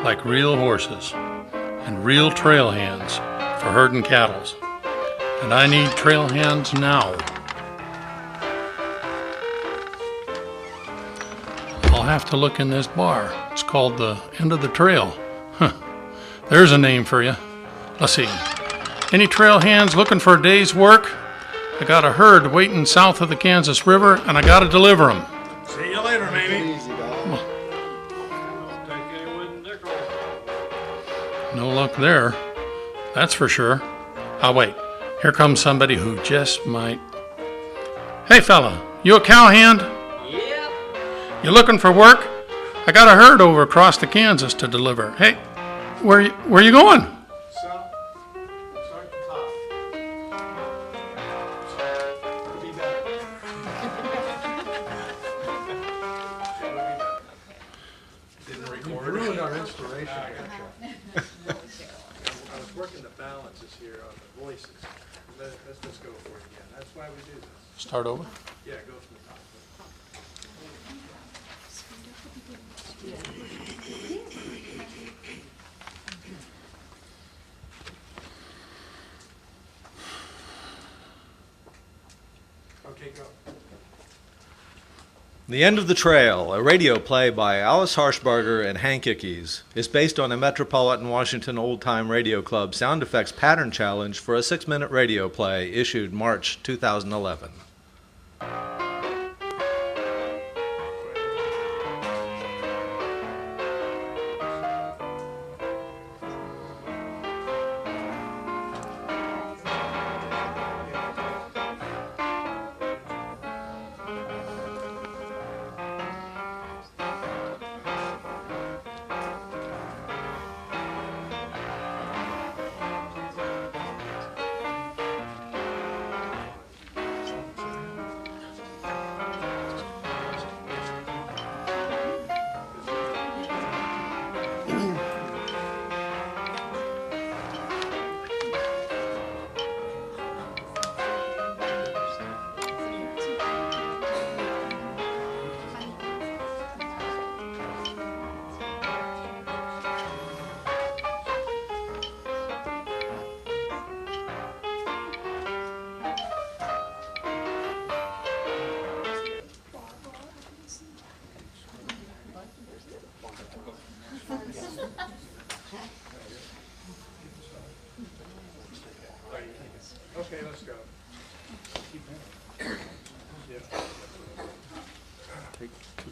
like real horses and real trail hands for herding cattle. And I need trail hands now. I'll have to look in this bar. It's called the End of the Trail. Huh. There's a name for you. Let's see. Any trail hands looking for a day's work? I got a herd waiting south of the Kansas River, and I got to deliver them. See you later, maybe. No luck there. That's for sure. Ah, wait. Here comes somebody who just might. Hey, fella. You a cowhand? Yep. You looking for work? I got a herd over across the Kansas to deliver. Hey, where you going? Let's just go for it again. That's why we do this. Start over? Yeah, go from the top. Okay, go. The End of the Trail, a radio play by Alice Harshbarger and Hank Ickes, is based on a Metropolitan Washington Old Time Radio Club sound effects pattern challenge for a 6-minute radio play issued March 2011. take two.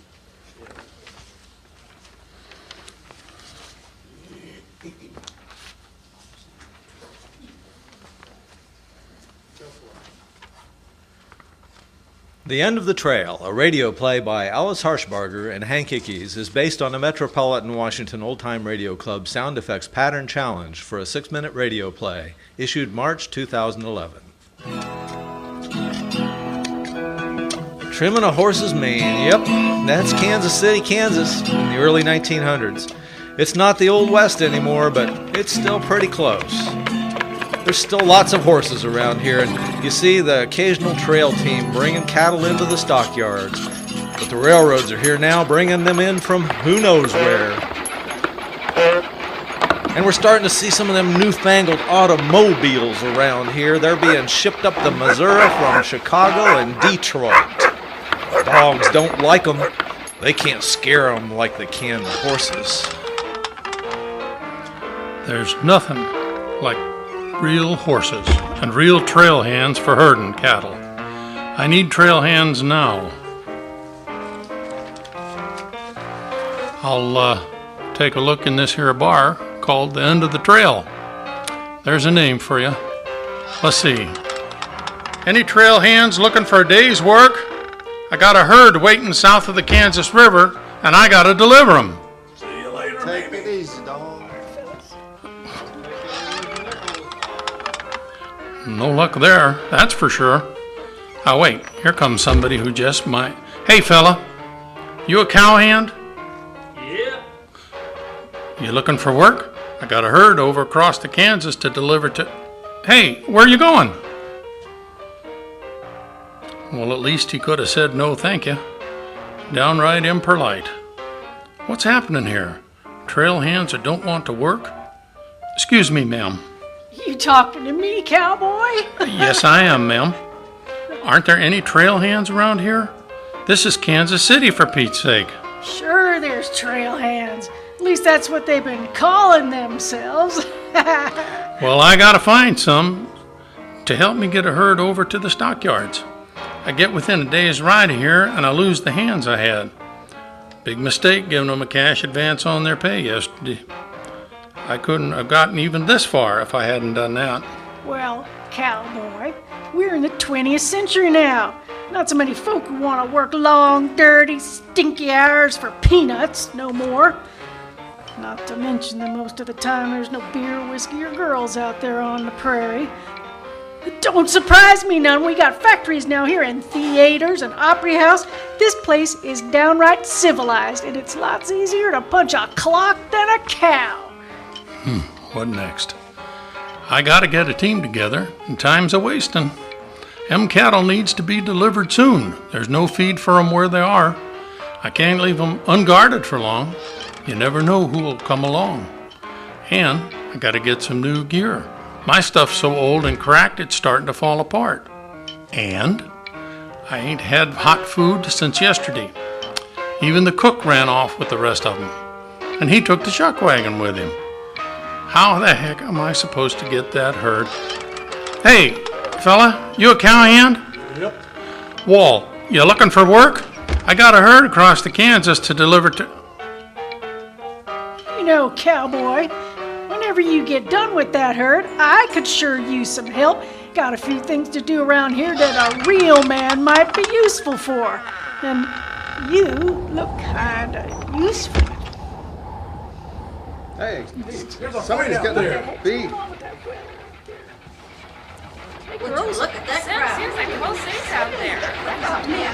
The End of the Trail, a radio play by Alice Harshbarger and Hank Ickes, is based on the Metropolitan Washington Old Time Radio Club Sound Effects Pattern Challenge for a 6-minute radio play, issued March 2011. Trimming a horse's mane, yep, that's Kansas City, Kansas, in the early 1900s. It's not the Old West anymore, but it's still pretty close. There's still lots of horses around here, and you see the occasional trail team bringing cattle into the stockyards. But the railroads are here now, bringing them in from who knows where. And we're starting to see some of them newfangled automobiles around here. They're being shipped up the Missouri from Chicago and Detroit. Dogs don't like them. They can't scare them like they can the horses. There's nothing like real horses and real trail hands for herding cattle. I need trail hands now. I'll take a look in this here bar called the End of the Trail. There's a name for you. Let's see. Any trail hands looking for a day's work? I got a herd waiting south of the Kansas River, and I gotta deliver them. See you later, Take it easy, dog. No luck there, that's for sure. Oh wait, here comes somebody who just might. Hey fella, you a cowhand? Yeah. You looking for work? I got a herd over across the Kansas to deliver to... Hey, where are you going? Well, at least he could have said no thank you. Downright impolite. What's happening here? Trail hands that don't want to work? Excuse me, ma'am. You talking to me, cowboy? Yes, I am, ma'am. Aren't there any trail hands around here? This is Kansas City, for Pete's sake. Sure, there's trail hands. At least that's what they've been calling themselves. Well, I gotta find some to help me get a herd over to the stockyards. I get within a day's ride of here, and I lose the hands I had. Big mistake giving them a cash advance on their pay yesterday. I couldn't have gotten even this far if I hadn't done that. Well, cowboy, we're in the 20th century now. Not so many folk who want to work long, dirty, stinky hours for peanuts no more. Not to mention that most of the time there's no beer, whiskey, or girls out there on the prairie. It don't surprise me none. We got factories now here and theaters and opry house. This place is downright civilized, and it's lots easier to punch a clock than a cow. What next? I gotta get a team together, and time's a-wasting. Them cattle needs to be delivered soon. There's no feed for 'em where they are. I can't leave 'em unguarded for long. You never know who'll come along. And I gotta get some new gear. My stuff's so old and cracked it's starting to fall apart. And I ain't had hot food since yesterday. Even the cook ran off with the rest of 'em, and he took the chuck wagon with him. How the heck am I supposed to get that herd? Hey, fella, you a cowhand? Yep. Wall, you looking for work? I got a herd across the Kansas to deliver to... You know, cowboy, whenever you get done with that herd, I could sure use some help. Got a few things to do around here that a real man might be useful for. And you look kinda useful. Hey, somebody's getting their feed. Would you look at that crowd? Seems like the whole city's out there. Oh, man,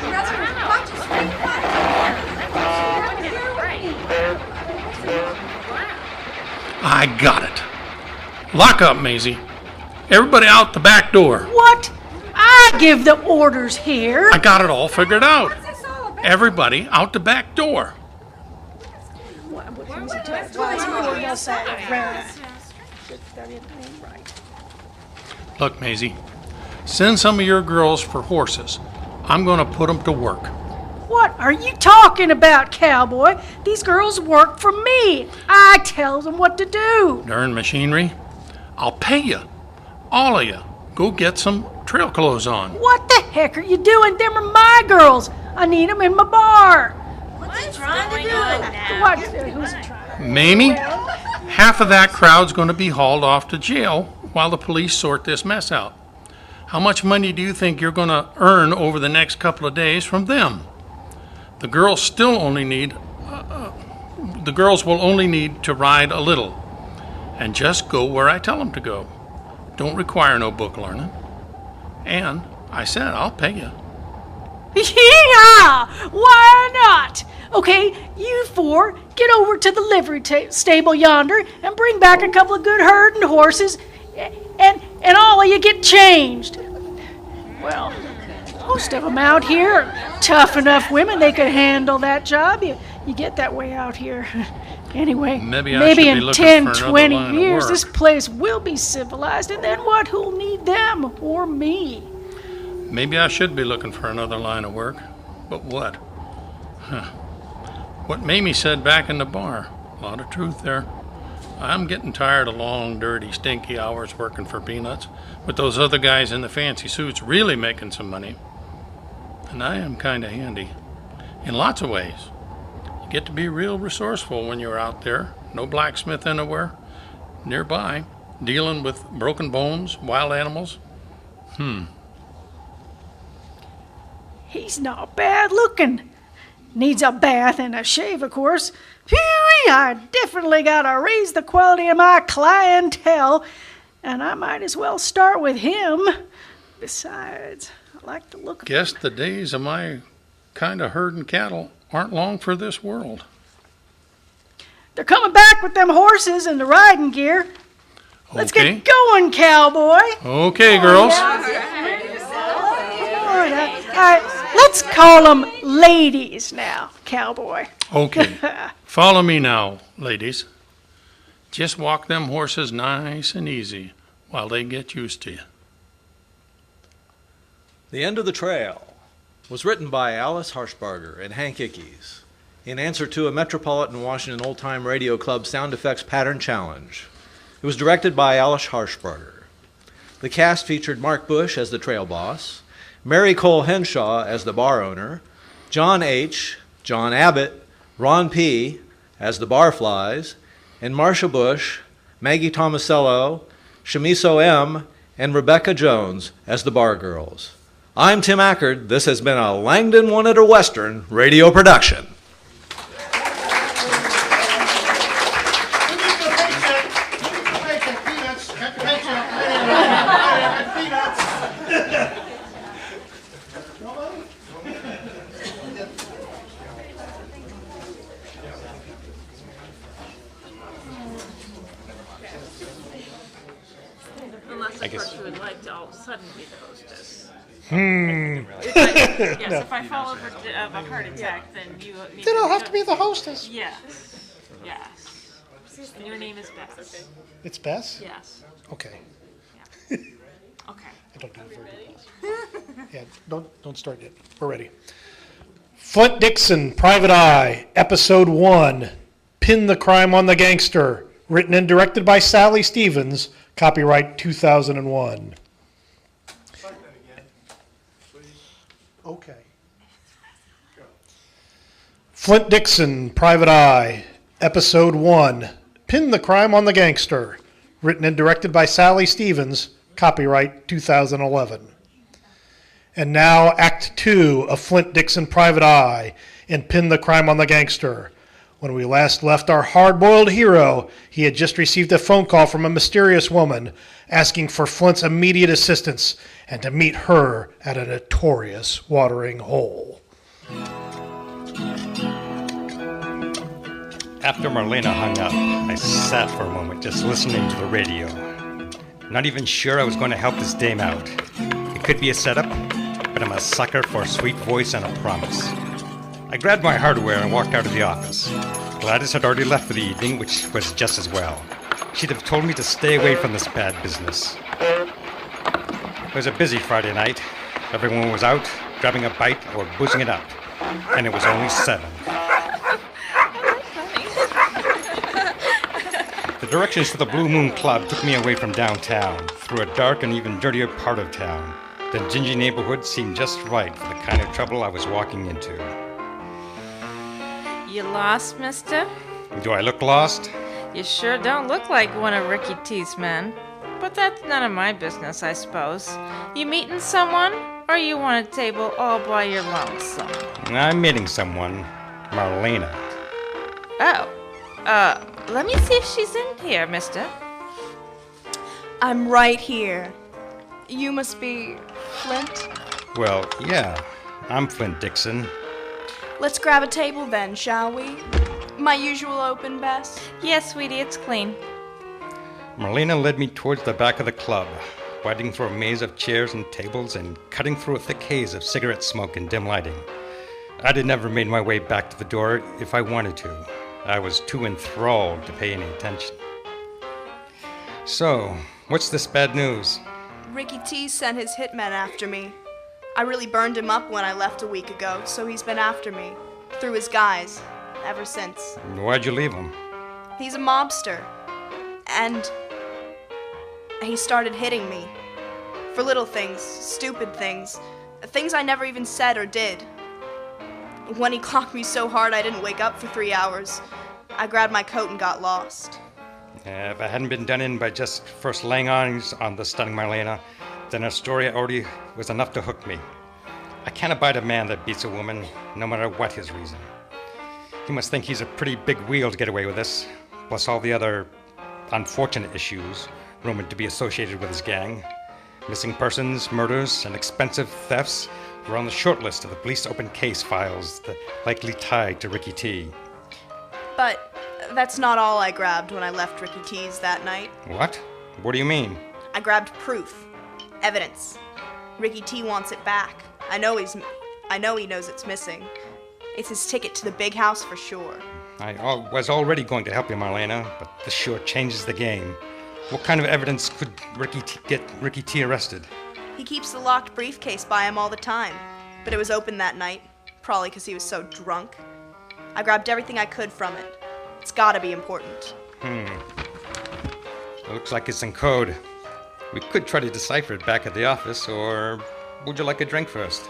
I got it. Lock up, Maisie. Everybody out the back door. What? I give the orders here. I got it all figured out. Everybody out the back door. Look, Maisie, send some of your girls for horses. I'm going to put them to work. What are you talking about, cowboy? These girls work for me. I tell them what to do. Darn machinery. I'll pay you. All of you. Go get some trail clothes on. What the heck are you doing? Them are my girls. I need him in my bar. What's he trying to do now? What? Who's he trying? Mamie, half of that crowd's going to be hauled off to jail while the police sort this mess out. How much money do you think you're going to earn over the next couple of days from them? The girls will only need to ride a little and just go where I tell them to go. Don't require no book learning. And I said I'll pay you. Yeah! Why not? Okay, you four, get over to the livery stable yonder and bring back a couple of good herding horses, and all of you get changed. Well, most of them out here are tough enough women, they could handle that job. You get that way out here. Anyway, maybe in in 10, 10, 20 years, this place will be civilized, and then what? Who'll need them or me? Maybe I should be looking for another line of work. But what? What Mamie said back in the bar. A lot of truth there. I'm getting tired of long, dirty, stinky hours working for peanuts, with those other guys in the fancy suits really making some money. And I am kind of handy. In lots of ways. You get to be real resourceful when you're out there. No blacksmith anywhere nearby, dealing with broken bones, wild animals. He's not bad looking. Needs a bath and a shave, of course. Phew, I definitely gotta raise the quality of my clientele, and I might as well start with him. Besides, I like to look. Guess the days of my kind of herding cattle aren't long for this world. They're coming back with them horses and the riding gear. Let's get going, cowboy. Okay, girls. All right, let's call them ladies now, cowboy. Okay. Follow me now, ladies. Just walk them horses nice and easy while they get used to you. The End of the Trail was written by Alice Harshbarger and Hank Ickes in answer to a Metropolitan Washington Old Time Radio Club Sound Effects Pattern Challenge. It was directed by Alice Harshbarger. The cast featured Mark Bush as the trail boss, Mary Cole Henshaw as the bar owner, John H., John Abbott, Ron P. as the barflies, and Marcia Bush, Maggie Tomasello, Shamiso M., and Rebecca Jones as the bar girls. I'm Tim Ackard. This has been a Langdon Wanted a Western radio production. Unless, of course, you would like to all of a sudden be the hostess. Yes, no. If I fall over of a heart attack, then you... Then I'll have to be the hostess. Yes. Yes. And your name is Bess. It's Bess? Yes. Okay. Yeah. Okay. I don't do it very well. Yeah, don't start yet. We're ready. Flint Dixon, Private Eye, Episode 1, Pin the Crime on the Gangster, written and directed by Sally Stevens, copyright 2001. Okay. Flint Dixon, Private Eye, Episode 1, Pin the Crime on the Gangster, written and directed by Sally Stevens, copyright 2011. And now Act 2 of Flint Dixon, Private Eye, and Pin the Crime on the Gangster. When we last left our hard-boiled hero, he had just received a phone call from a mysterious woman asking for Flint's immediate assistance and to meet her at a notorious watering hole. After Marlena hung up, I sat for a moment just listening to the radio. Not even sure I was going to help this dame out. It could be a setup, but I'm a sucker for a sweet voice and a promise. I grabbed my hardware and walked out of the office. Gladys had already left for the evening, which was just as well. She'd have told me to stay away from this bad business. It was a busy Friday night. Everyone was out, grabbing a bite or boozing it up. And it was only 7. The directions to the Blue Moon Club took me away from downtown, through a dark and even dirtier part of town. The dingy neighborhood seemed just right for the kind of trouble I was walking into. You lost, mister? Do I look lost? You sure don't look like one of Ricky T's men. But that's none of my business, I suppose. You meeting someone, or you want a table all by your lonesome? I'm meeting someone. Marlena. Oh. Let me see if she's in here, mister. I'm right here. You must be Flint? Well, yeah. I'm Flint Dixon. Let's grab a table then, shall we? My usual open, Bess? Yes, sweetie, it's clean. Marlena led me towards the back of the club, wading through a maze of chairs and tables and cutting through a thick haze of cigarette smoke and dim lighting. I'd have never made my way back to the door if I wanted to. I was too enthralled to pay any attention. So, what's this bad news? Ricky T sent his hitmen after me. I really burned him up when I left a week ago, so he's been after me, through his guys, ever since. Why'd you leave him? He's a mobster, and he started hitting me. For little things, stupid things, things I never even said or did. When he clocked me so hard I didn't wake up for 3 hours, I grabbed my coat and got lost. If I hadn't been done in by just first laying eyes on the stunning Marlena, then a story already was enough to hook me. I can't abide a man that beats a woman, no matter what his reason. He must think he's a pretty big wheel to get away with this, plus all the other unfortunate issues rumored to be associated with his gang. Missing persons, murders, and expensive thefts were on the short list of the police open case files that likely tied to Ricky T. But that's not all I grabbed when I left Ricky T's that night. What? What do you mean? I grabbed proof. Evidence. Ricky T wants it back. I know he knows it's missing. It's his ticket to the big house for sure. I was already going to help you, Marlena, but this sure changes the game. What kind of evidence could get Ricky T arrested? He keeps the locked briefcase by him all the time, but it was open that night, probably because he was so drunk. I grabbed everything I could from it. It's gotta be important. It looks like it's in code. We could try to decipher it back at the office, or would you like a drink first?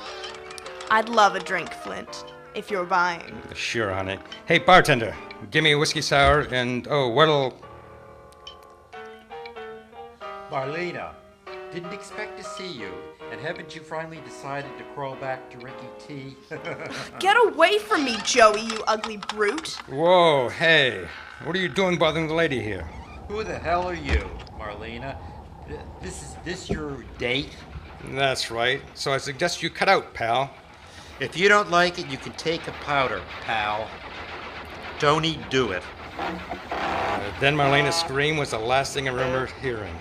I'd love a drink, Flint, if you're buying. Sure, honey. Hey, bartender, give me a whiskey sour and, what'll... Marlena, didn't expect to see you. And haven't you finally decided to crawl back to Ricky T? Get away from me, Joey, you ugly brute. Whoa, hey. What are you doing bothering the lady here? Who the hell are you, Marlena? This your date? That's right. So I suggest you cut out, pal. If you don't like it, you can take a powder, pal. Tony, do it. Then Marlena's scream was the last thing I remember hearing.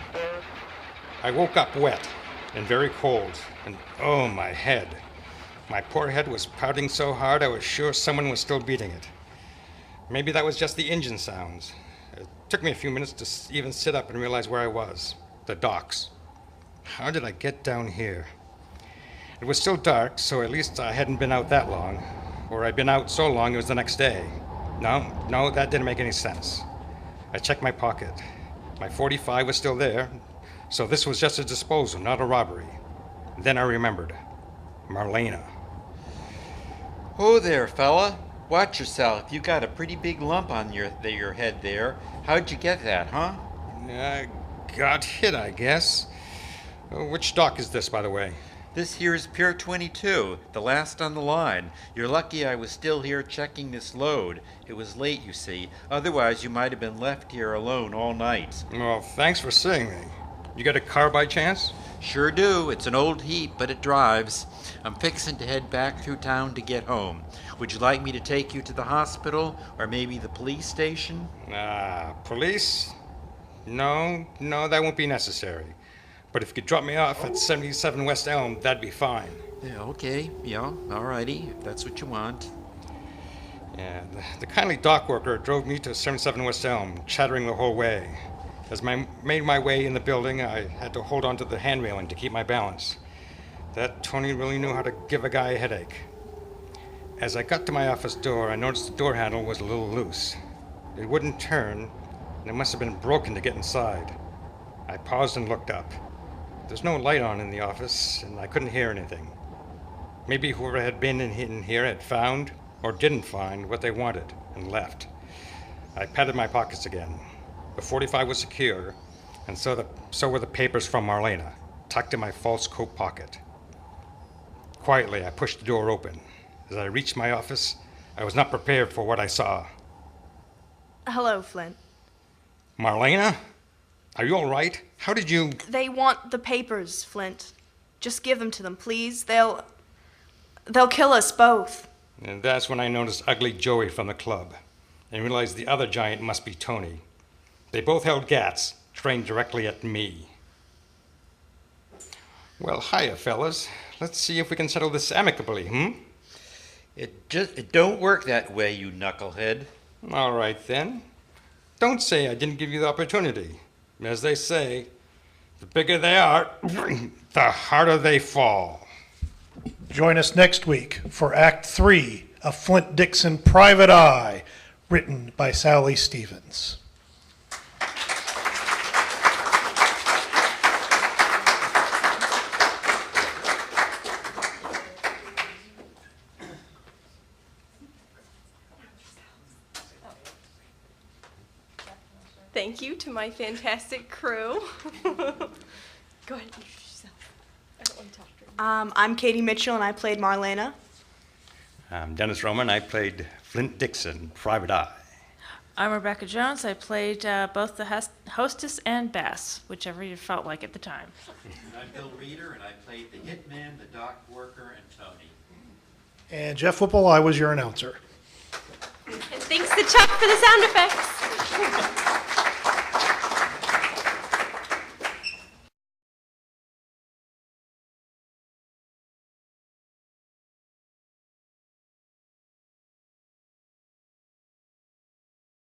I woke up wet and very cold, and oh, my head. My poor head was pounding so hard I was sure someone was still beating it. Maybe that was just the engine sounds. It took me a few minutes to even sit up and realize where I was. The docks. How did I get down here? It was still dark, so at least I hadn't been out that long. Or I'd been out so long it was the next day. No, that didn't make any sense. I checked my pocket. My .45 was still there, so this was just a disposal, not a robbery. Then I remembered. Marlena. Oh there, fella. Watch yourself. You got a pretty big lump on your head there. How'd you get that, huh? Got hit, I guess. Which dock is this, by the way? This here's Pier 22, the last on the line. You're lucky I was still here checking this load. It was late, you see. Otherwise, you might have been left here alone all night. Well, thanks for seeing me. You got a car by chance? Sure do. It's an old Heap, but it drives. I'm fixing to head back through town to get home. Would you like me to take you to the hospital or maybe the police station? Police? No, that won't be necessary. But if you could drop me off at 77 West Elm, that'd be fine. Yeah, okay. Yeah, alrighty, if that's what you want. Yeah, the kindly dock worker drove me to 77 West Elm, chattering the whole way. As I made my way in the building, I had to hold onto the hand railing to keep my balance. That Tony really knew how to give a guy a headache. As I got to my office door, I noticed the door handle was a little loose. It wouldn't turn, and it must have been broken to get inside. I paused and looked up. There's no light on in the office, and I couldn't hear anything. Maybe whoever had been in here had found, or didn't find, what they wanted, and left. I patted my pockets again. The .45 was secure, and so were the papers from Marlena, tucked in my false coat pocket. Quietly, I pushed the door open. As I reached my office, I was not prepared for what I saw. Hello, Flint. Marlena? Are you all right? How did you... They want the papers, Flint. Just give them to them, please. They'll kill us both. And that's when I noticed Ugly Joey from the club and realized the other giant must be Tony. They both held gats, trained directly at me. Well, hiya, fellas. Let's see if we can settle this amicably, It don't work that way, you knucklehead. All right, then. Don't say I didn't give you the opportunity. As they say, the bigger they are, the harder they fall. Join us next week for Act 3 of Flint Dixon Private Eye, written by Sally Stevens. Thank you to my fantastic crew. Go ahead, introduce yourself. I don't want to talk to you. I'm Katie Mitchell, and I played Marlena. I'm Dennis Roman. I played Flint Dixon, Private Eye. I'm Rebecca Jones. I played both the hostess and Bass, whichever you felt like at the time. I'm Bill Reeder, and I played the hitman, the dock worker, and Tony. And Jeff Whipple, I was your announcer. And thanks to Chuck for the sound effects.